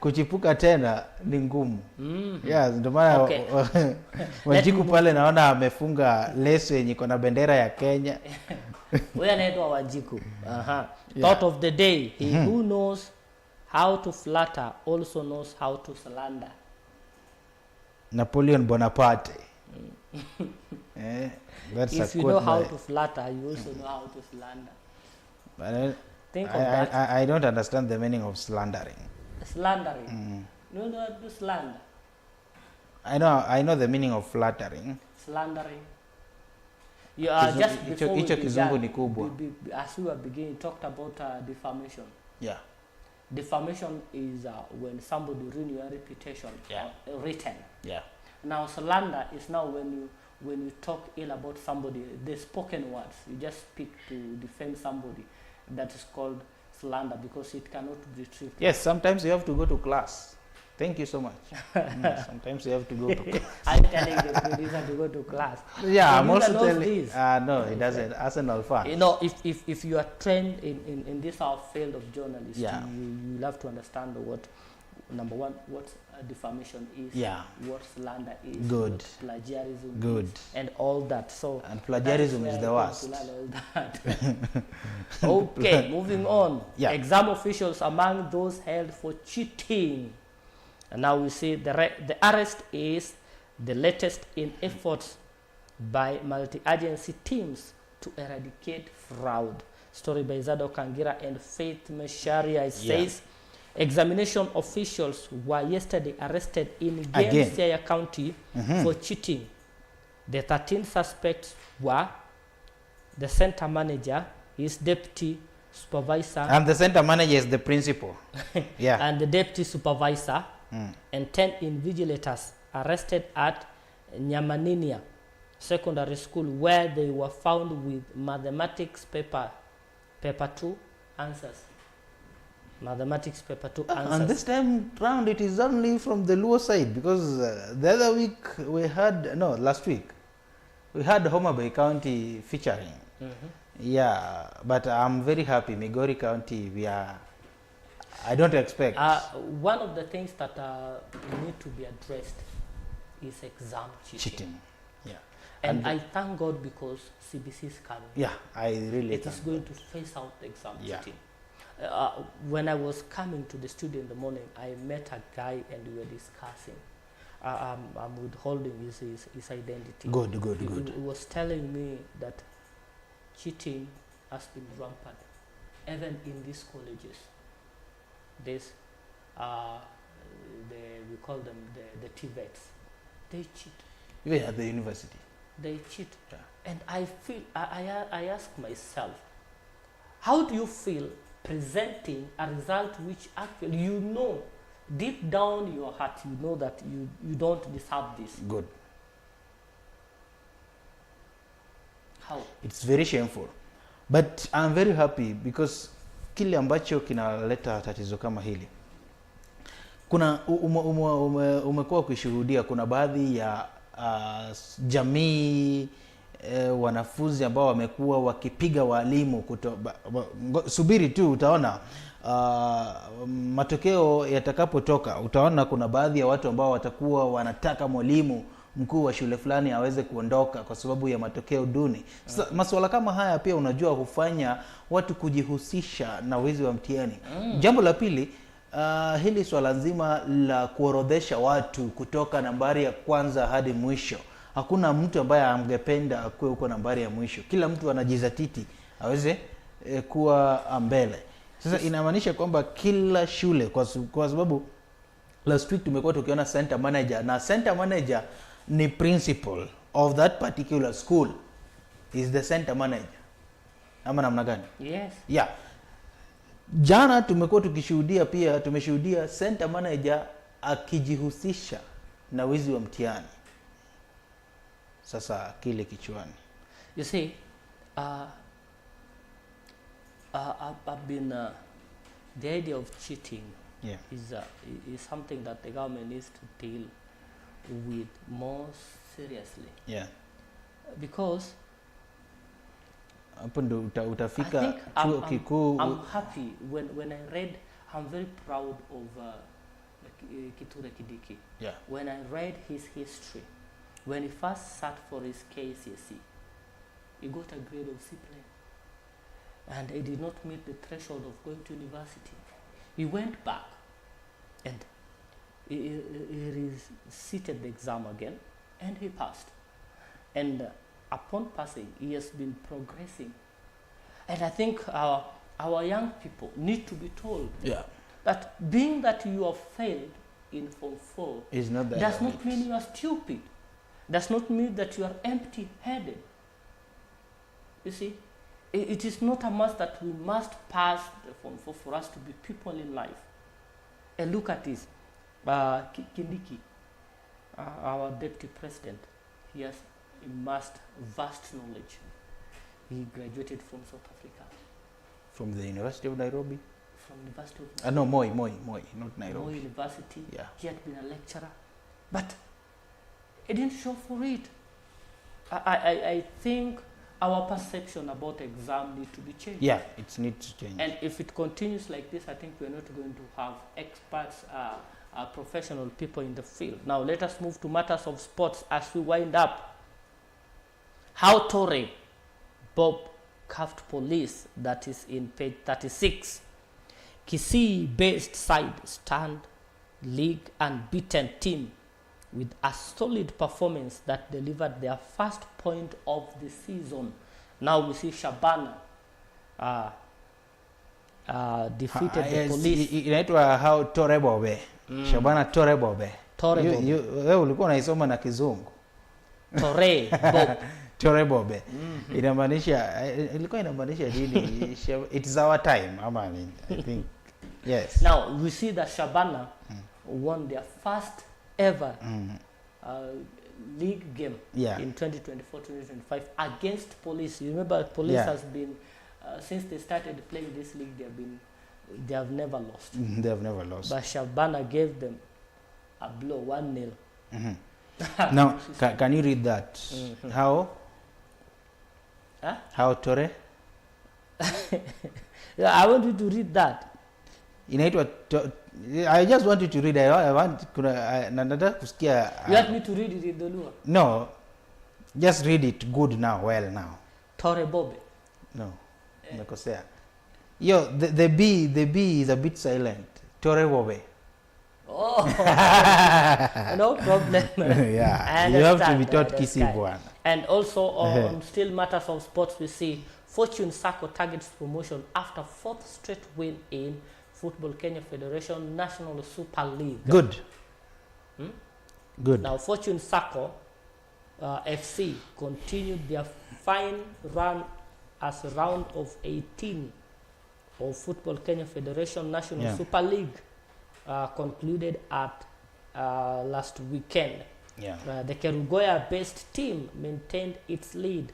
kuchipuka tena ni ngumu. Ndio maana Wanjiku pale naona amefunga leso yenye iko na bendera ya Kenya. Wewe anaitwa Wanjiku. Thought of the day, he who knows how to flatter also knows how to slander. Napoleon Bonaparte. If you know how to flatter, you also know how to slander. Think of that. I don't understand the meaning of slandering. Slandering? You know how to slander? I know the meaning of flattering. Slandering. You are just before we began, as we were beginning, talked about defamation. Defamation is when somebody ruins your reputation, written. Now slander is now when you talk ill about somebody, the spoken words. You just speak to defend somebody. That is called slander, because it cannot be retrieved. Yes, sometimes you have to go to class. Thank you so much. Sometimes you have to go to class. I'm telling the producer to go to class. I'm also telling. No, it doesn't. Arsenal fan. You know, if you are trained in this our field of journalism, you have to understand number one, what defamation is, Yeah. what slander is, Good. what plagiarism Good. is, and all that. So And plagiarism that is where the I came worst. to learn all that. Okay, moving on. Yeah. Exam officials among those held for cheating. And now we see the arrest is the latest in efforts by multi-agency teams to eradicate fraud. Story by Zado Kangira and Faith Mesharia. It says examination officials were yesterday arrested in Isaya County for cheating. The 13 suspects were the center manager, his deputy supervisor, And the center manager is the principal. Yeah. and the deputy supervisor, and 10 invigilators arrested at Nyamaninia Secondary School, where they were found with mathematics paper 2 answers. Mathematics paper 2 answers. And this time round, it is only from the Luo side, because the other week we had, no, last week, we had Homa Bay County featuring. Yeah, but I'm very happy. Migori County, I don't expect. One of the things that need to be addressed is exam cheating. Yeah. And I thank God because CBC is coming. Yeah, I really It is going to face out the exam Yeah. cheating. When I was coming to the studio in the morning, I met a guy and we were discussing. I'm withholding his identity. Good. He was telling me that cheating has been rampant, even in these colleges. This, we call them the TVETs. They cheat. Even at the university. They cheat. Yeah. And I feel, I ask myself, how do you feel presenting a result which actually you know, deep down your heart, you know that you don't deserve this? Good. How? It's very shameful. But I'm very happy because kile ambacho kinaleta tatizo kama hili. Kuna umekuwa ukishuhudia kuna baadhi ya jamii wanafunzi ambao wamekuwa wakipiga walimu subiri tu utaona matokeo yatakapotoka, utaona kuna baadhi ya watu ambao watakuwa wanataka mwalimu mkuu wa shule fulani aweze kuondoka kwa sababu ya matokeo duni. Sasa masuala kama haya pia unajua hufanya watu kujihusisha na wizi wa mtihani. Jambo la pili, hili swala nzima la kuorodhesha watu kutoka nambari ya kwanza hadi mwisho. Hakuna mtu ambaye angependa kuwe huko nambari ya mwisho. Kila mtu anajizatiti aweze kuwa mbele. Sasa inamaanisha kwamba kila shule, kwa sababu last week tumekuwa tukiona center manager, na center manager ni principal of that particular school, is the center manager. Ama namna gani? Yes. Yeah. Jana tumekuwa tumeshuhudia center manager akijihusisha na wizi wa mtihani. Sasa kile kichwani. You see, I've been the idea of cheating is something that the government needs to deal with more seriously. Yeah. Because hapo ndo utafika I think chuo kikuu. I'm happy when I read. I'm very proud of Kithure Kindiki. Yeah. When I read his history, when he first sat for his KCSE, he got a grade of C+, and he did not meet the threshold of going to university. He went back and he reseated the exam again, and he passed. And upon passing, he has been progressing. And I think our young people need to be told that being that you have failed in Form 4 is not that does not mean you are stupid. Does not mean that you are empty-headed. You see, it is not a must that we must pass the Form 4 for us to be people in life. And look at this, Kindiki, our deputy president, he has amassed vast knowledge. He graduated from South Africa. From the University of Nairobi? From the University of No, Moi, not Nairobi. Moi University. Yeah. He had been a lecturer. But he didn't show for it. I think our perception about exam need to be changed. Yeah, it needs to change. And if it continues like this, I think we're not going to have experts professional people in the field. Now let us move to matters of sports as we wind up. How Torre Bob cuffed police, that is in page 36. Kisii-based side stand league unbeaten team with a solid performance that delivered their first point of the season. Now we see Shabana defeated the police. Inaitwa how Torre Bobe. Shabana Torre Bobe. Torre Bobe. Wewe ulikuwa unaisoma na kizungu. Torre Bob. Torre Bobe. Inamaanisha ilikuwa inamaanisha nini? It is our time. I think yes. Now we see that Shabana won their first ever league game in 2024-2025 against Police. You remember Police has been since they started playing this league, they have never lost. They have never lost. But Shabana gave them a blow, 1-0. Now, can you read that? How? Huh? How Torre? Yeah, I want you to read that. Inaitwa I just want you to read. I want nataka kusikia. You want me to read it in the Lua? No. Just read it good now, well now. Torre Bobe. No. Umekosea. Yo, the B is a bit silent. Torre Bobe. Oh. No problem. Yeah. You have to be taught Kisii bwana. And also on still matters of sports, we see Fortune Sacco targets promotion after fourth straight win in Football Kenya Federation National Super League. Good. Good. Now Fortune Sacco FC continued their fine run as round of 18 of Football Kenya Federation National Super League concluded at last weekend. The Kerugoya-based team maintained its lead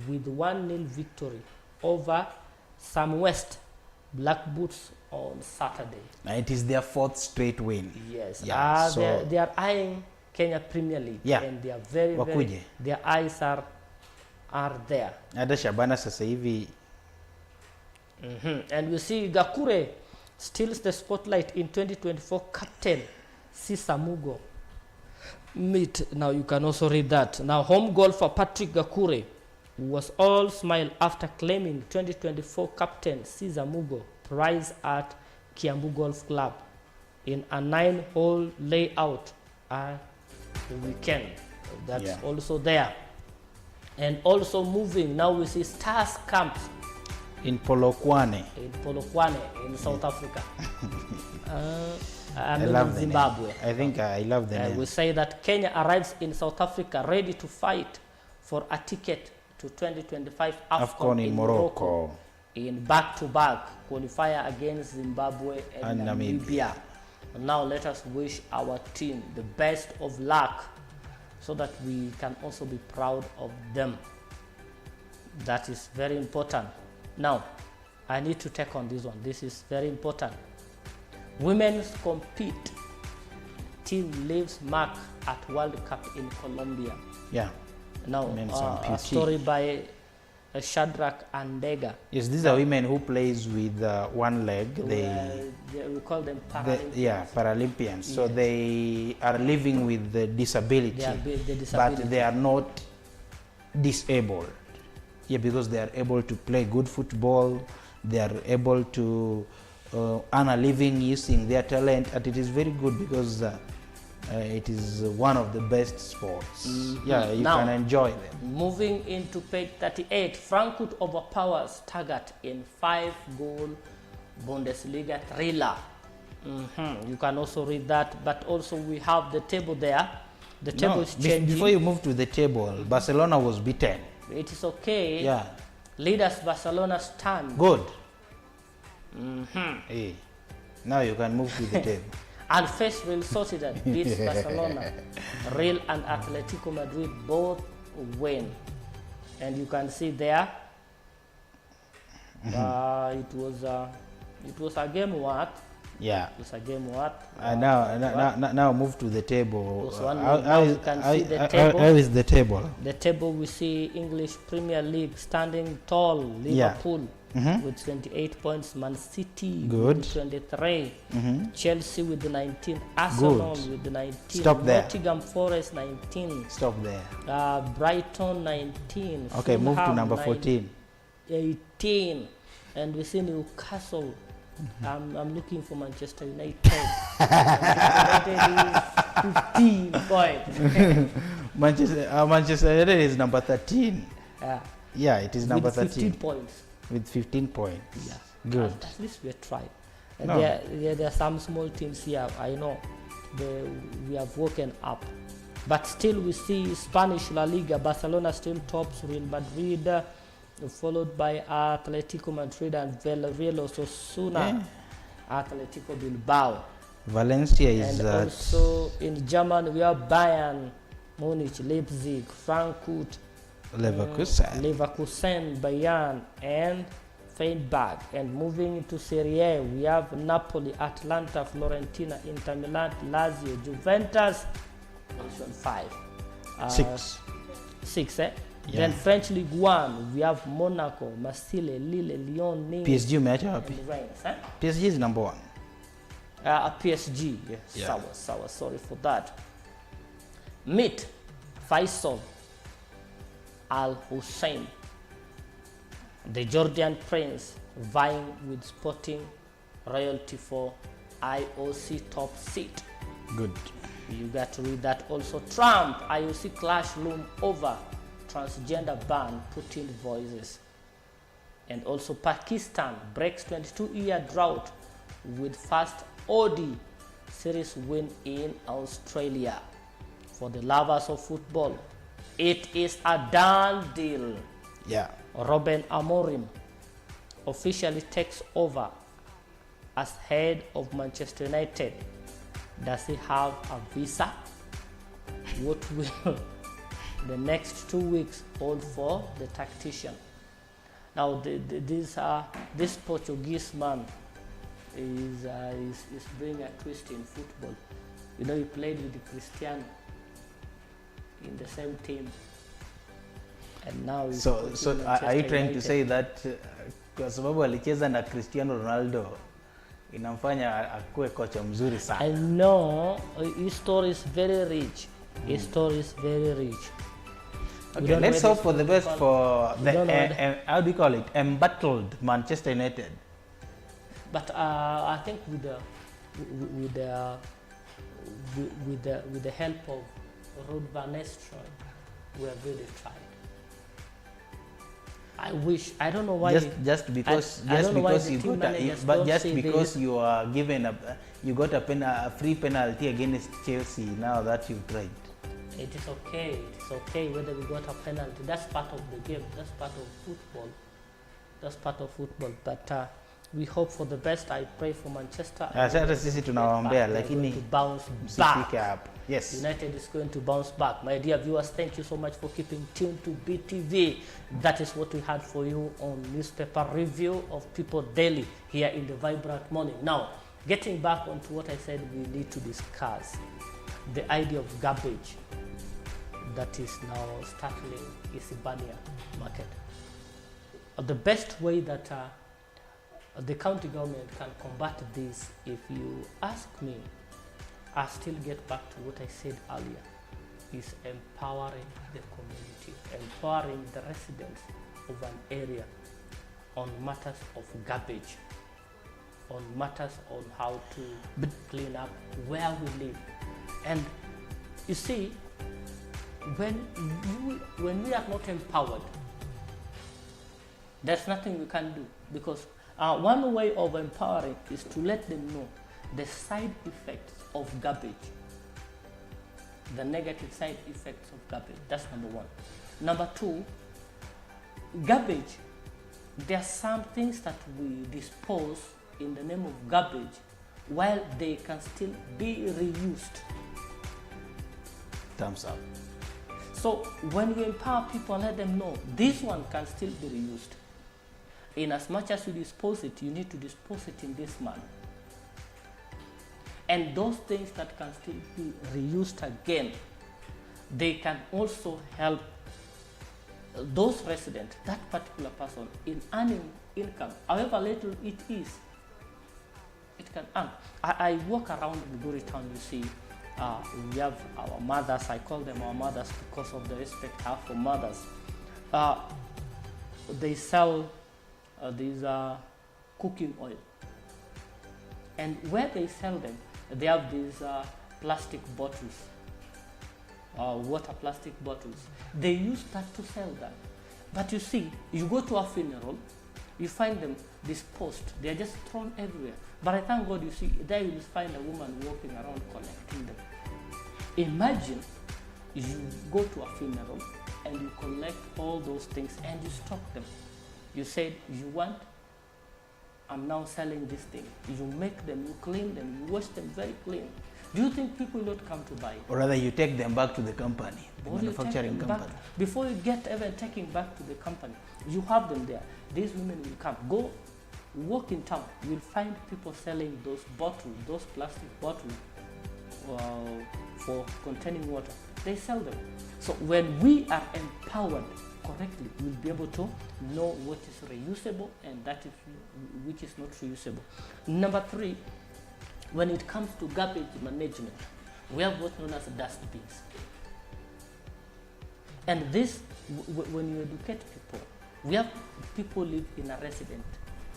with 1-0 victory over Sam West Black Boots on Saturday. Now it is their fourth straight win. Yes. So they are eyeing Kenya Premier League. And they are very their eyes are there. Hata Shabana sasa hivi. And we see Gakure steals the spotlight in 2024 captain Sisamugo. Now you can also read that. Now home goal for Patrick Gakure was all smile after claiming 2024 captain Sisamugo prize at Kiambu Golf Club in a 9-hole layout at the weekend. That's also there. And also moving, now we see Stars camps in Polokwane. In South Africa. I love Zimbabwe. I think I love the name. We say that Kenya arrives in South Africa ready to fight for a ticket to 2025 AFCON in Morocco in back-to-back qualifier against Zimbabwe and Namibia. Now let us wish our team the best of luck so that we can also be proud of them. That is very important. Now, I need to take on this one. This is very important. Women's compete. Team leaves mark at World Cup in Colombia. Now, a story by Shadrach Andega. Yes, these are women who plays with one leg. We call them Paralympians. Paralympians. So they are living with the disability, but they are not disabled. Because they are able to play good football, they are able to earn a living using their talent, and it is very good because it is one of the best sports. You can enjoy them. Moving into page 38, Frankfurt overpowers Taggart in 5-goal Bundesliga thriller. You can also read that, but also we have the table there. The table is changing. Before you move to the table, Barcelona was beaten. It is okay. Leaders Barcelona stand. Good. Hey. Now you can move to the table. And first Real Sociedad beats Barcelona. Real and Atletico Madrid both win. And you can see there it was a game what? It's a game what? Now move to the table. You can see the table. How is the table? The table we see English Premier League standing tall. Liverpool with 28 points. Man City Good. with 23. Chelsea with 19. Good. Arsenal with 19. Stop there. Nottingham Forest 19. Stop there. Brighton 19. Okay, move to Fulham number 14. 18. And we see Newcastle. I'm looking for Manchester United. Manchester United is 15 points. Manchester United is number 13. Yeah, it is number with 13. 15 points. With 15 points. Yeah. Good. At least we tried. No. There are some small teams here. I know we have woken up. But still we see Spanish La Liga. Barcelona still tops Real Madrid, followed by Atletico Madrid and Villarreal Osasuna. Atletico Bilbao. Valencia is and also in Germany we have Bayern Munich, Leipzig, Frankfurt, Leverkusen, Bayern and Freiburg. And moving into Serie A, we have Napoli, Atalanta, Fiorentina, Inter Milan, Lazio, Juventus. Position 5. 6. Yeah. Then French League 1, we have Monaco, Marseille, Lille, Lyon, Nice, PSG match happy. and Reims. PSG is number 1. PSG, yes. Yeah. Sour, sorry for that. Meet Faisal Al Hussein, the Jordan Prince, vying with Sporting Royalty for IOC top seat. Good. You got to read that also. Trump, IOC clash loom over transgender ban, Putin voices. And also Pakistan breaks 22-year drought with first OD series win in Australia. For the lovers of football, it is a done deal. Yeah. Ruben Amorim officially takes over as head of Manchester United. Does he have a visa? What will the next 2 weeks hold for the tactician? Now, this Portuguese man is bringing a twist in football. You know, he played with Cristiano in the same team, and now he's So are you trying United. to say that kwa sababu alicheza na Cristiano Ronaldo inamfanya akuwe kocha mzuri sana? I know his story is very rich. His story is very rich. Okay, let's hope for the best for the how do you call it? Embattled Manchester United. But I think with the help of Ruud van Nistelrooy, we have really tried. I don't know why. Just because you are given you got a free penalty against Chelsea. Now that you've tried. It is okay. It is okay whether we got a penalty. That's part of the game. That's part of football. That's part of football. But we hope for the best. I pray for Manchester. Sasa sisi tunawaombea lakini bounce back. Yes. United is going to bounce back. My dear viewers, thank you so much for keeping tuned to BTV. That is what we had for you on newspaper review of People Daily here in the Vibrant Morning. Now, getting back onto what I said, we need to discuss the idea of garbage that is now startling Isibania market. The best way that the county government can combat this, if you ask me, I still get back to what I said earlier, is empowering the community, empowering the residents of an area on matters of garbage, on matters on how to clean up where we live. And you see, when we are not empowered, there's nothing we can do, because one way of empowering is to let them know the side effects of garbage, the negative side effects of garbage. That's number one. Number two, garbage, there are some things that we dispose in the name of garbage while they can still be reused. Thumbs up. So when you empower people, let them know this one can still be reused. In as much as you dispose it, you need to dispose it in this manner. And those things that can still be reused again, they can also help those residents, that particular person, in earning income, however little it is, it can earn. I walk around Migori town, you see, we have our mothers, I call them our mothers because of the respect I have for mothers. They sell these cooking oil. And where they sell them, they have these plastic bottles, water plastic bottles. They use that to sell that. But you see, you go to a funeral, you find them disposed. They are just thrown everywhere. But I thank God, you see, there you will find a woman walking around collecting them. Imagine you go to a funeral and you collect all those things and you stock them. You said, you want, I'm now selling this thing. You make them, you clean them, you wash them very clean. Do you think people will not come to buy? Or rather, you take them back to the company, the manufacturing company. Before you get even taking back to the company, you have them there. These women will come. Go walk in town. You'll find people selling those bottles, those plastic bottles for containing water. They sell them. So when we are empowered correctly, we'll be able to know what is reusable and that is which is not reusable. Number 3, when it comes to garbage management, we have what's known as dustbins. And this, when you educate people, we have people live in a resident,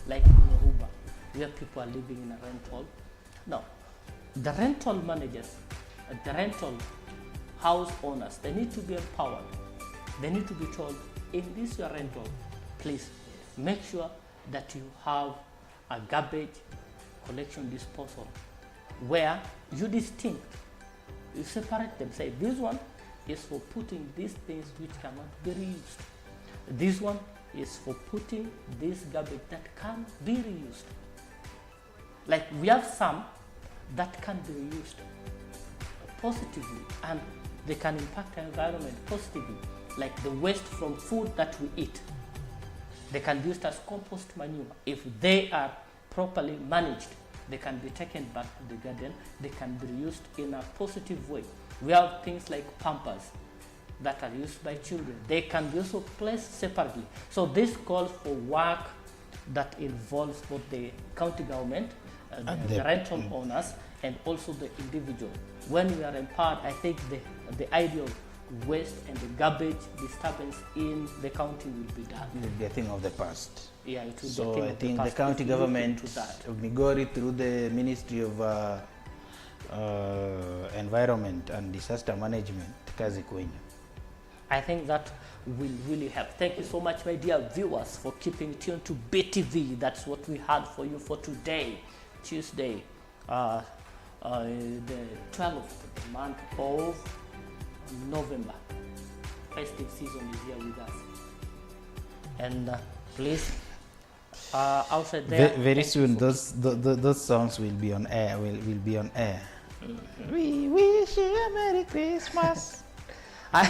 like in Yoruba. We have people are living in a rental. Now, the rental managers, the rental house owners, they need to be empowered. They need to be told, in this your rental, please make sure that you have a garbage collection disposal where you distinct, you separate them. Say this one is for putting these things which cannot be reused. This one is for putting this garbage that can be reused. Like we have some that can be reused positively and they can impact the environment positively, like the waste from food that we eat. They can be used as compost manure. If they are properly managed, they can be taken back to the garden. They can be reused in a positive way. We have things like pampers that are used by children. They can be also placed separately. So this calls for work that involves both the county government, the rental owners, and also the individual. When we are empowered, I think the idea of waste and the garbage disturbance in the county will be done. It will be a thing of the past. Yeah, it will so be a thing I of think the the past. county government of Migori, through the Ministry of Environment and Disaster Management, Kazi Kwenyu. I think that will really help. Thank you so much, my dear viewers, for keeping tuned to BTV. That's what we had for you for today, Tuesday, the 12th of the month of November. Festive season is here with us. And please, outside there. Very soon, those songs will be on air. Will be on air. Mm-hmm. We wish you a Merry Christmas. I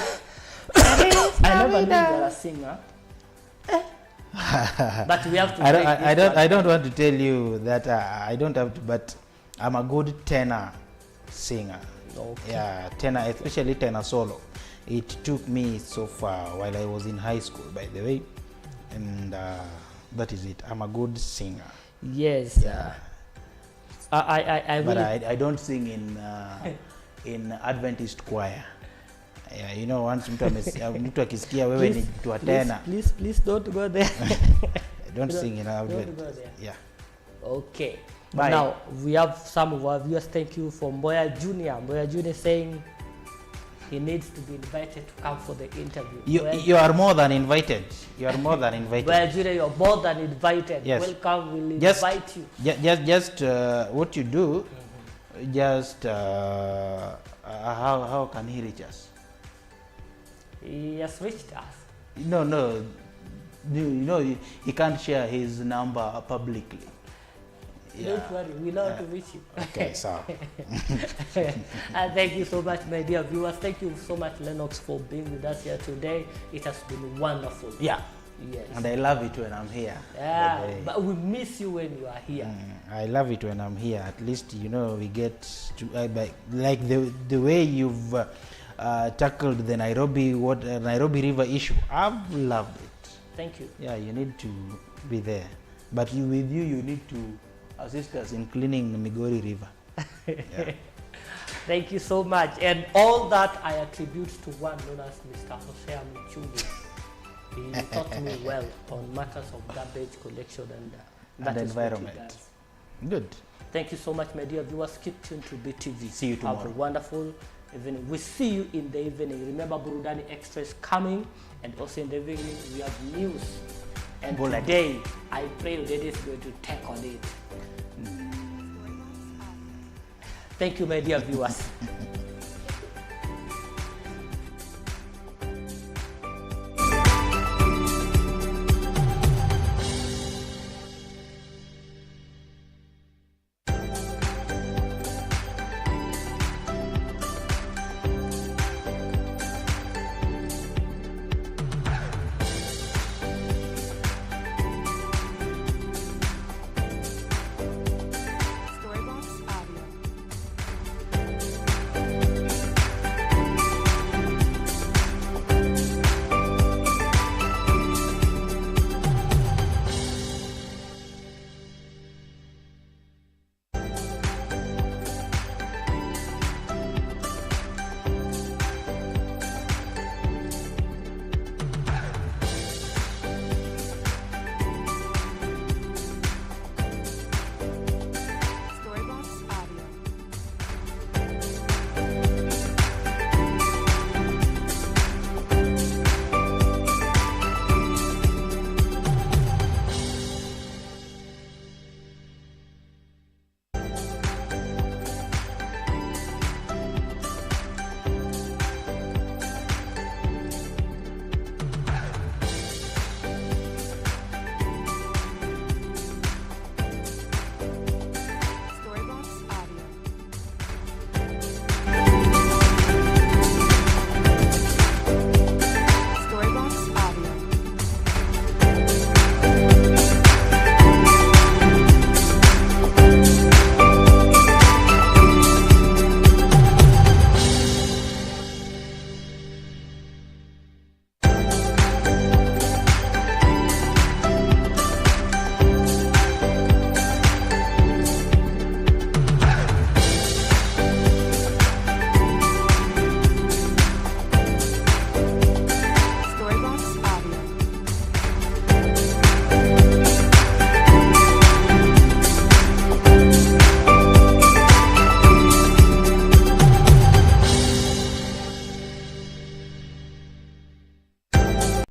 never knew you were a singer. But we have to. I don't want to tell you that I don't have to, but I'm a good tenor singer. Okay. Yeah, tenor, especially tenor solo. It took me so far while I was in high school, by the way, and that is it. I'm a good singer. Yes. Yeah. But I don't sing in Adventist choir. Yeah, you know, once mtu akisikia wewe ni mtu wa tena. Please don't go there. Don't sing in Advent. Yeah. Okay. Bye. Now we have some of our viewers. Thank you for Mboya Junior. Mboya Junior saying he needs to be invited to come for the interview. You are more than invited. You are more than invited. Mboya Junior, you are more than invited. Yes. Welcome. We'll invite you. Just what you do. Just how can he reach us? He has reached us. No. You know, he can't share his number publicly. Yeah. Don't worry, we know how to reach you. Okay, so. Thank you so much, my dear viewers. Thank you so much, Lennox, for being with us here today. It has been wonderful. Yeah. Yes. And I love it when I'm here. Yeah, but we miss you when you are here. I love it when I'm here. At least, you know, we get to like the way you've tackled the Nairobi River issue. I've loved it. Thank you. Yeah, you need to be there. But you need to assist us in cleaning the Migori River. Yeah. Thank you so much. And all that I attribute to one known as Mr. Hosea Michuli. He taught me well on matters of garbage collection and that is environment. What he does. Good. Thank you so much, my dear viewers. Keep tuned to BTV. See you tomorrow. Have a wonderful evening. We see you in the evening. Remember, Burudani Extra is coming, and also in the evening we have news. And today, I pray Odede is going to take on it. Thank you, my dear viewers.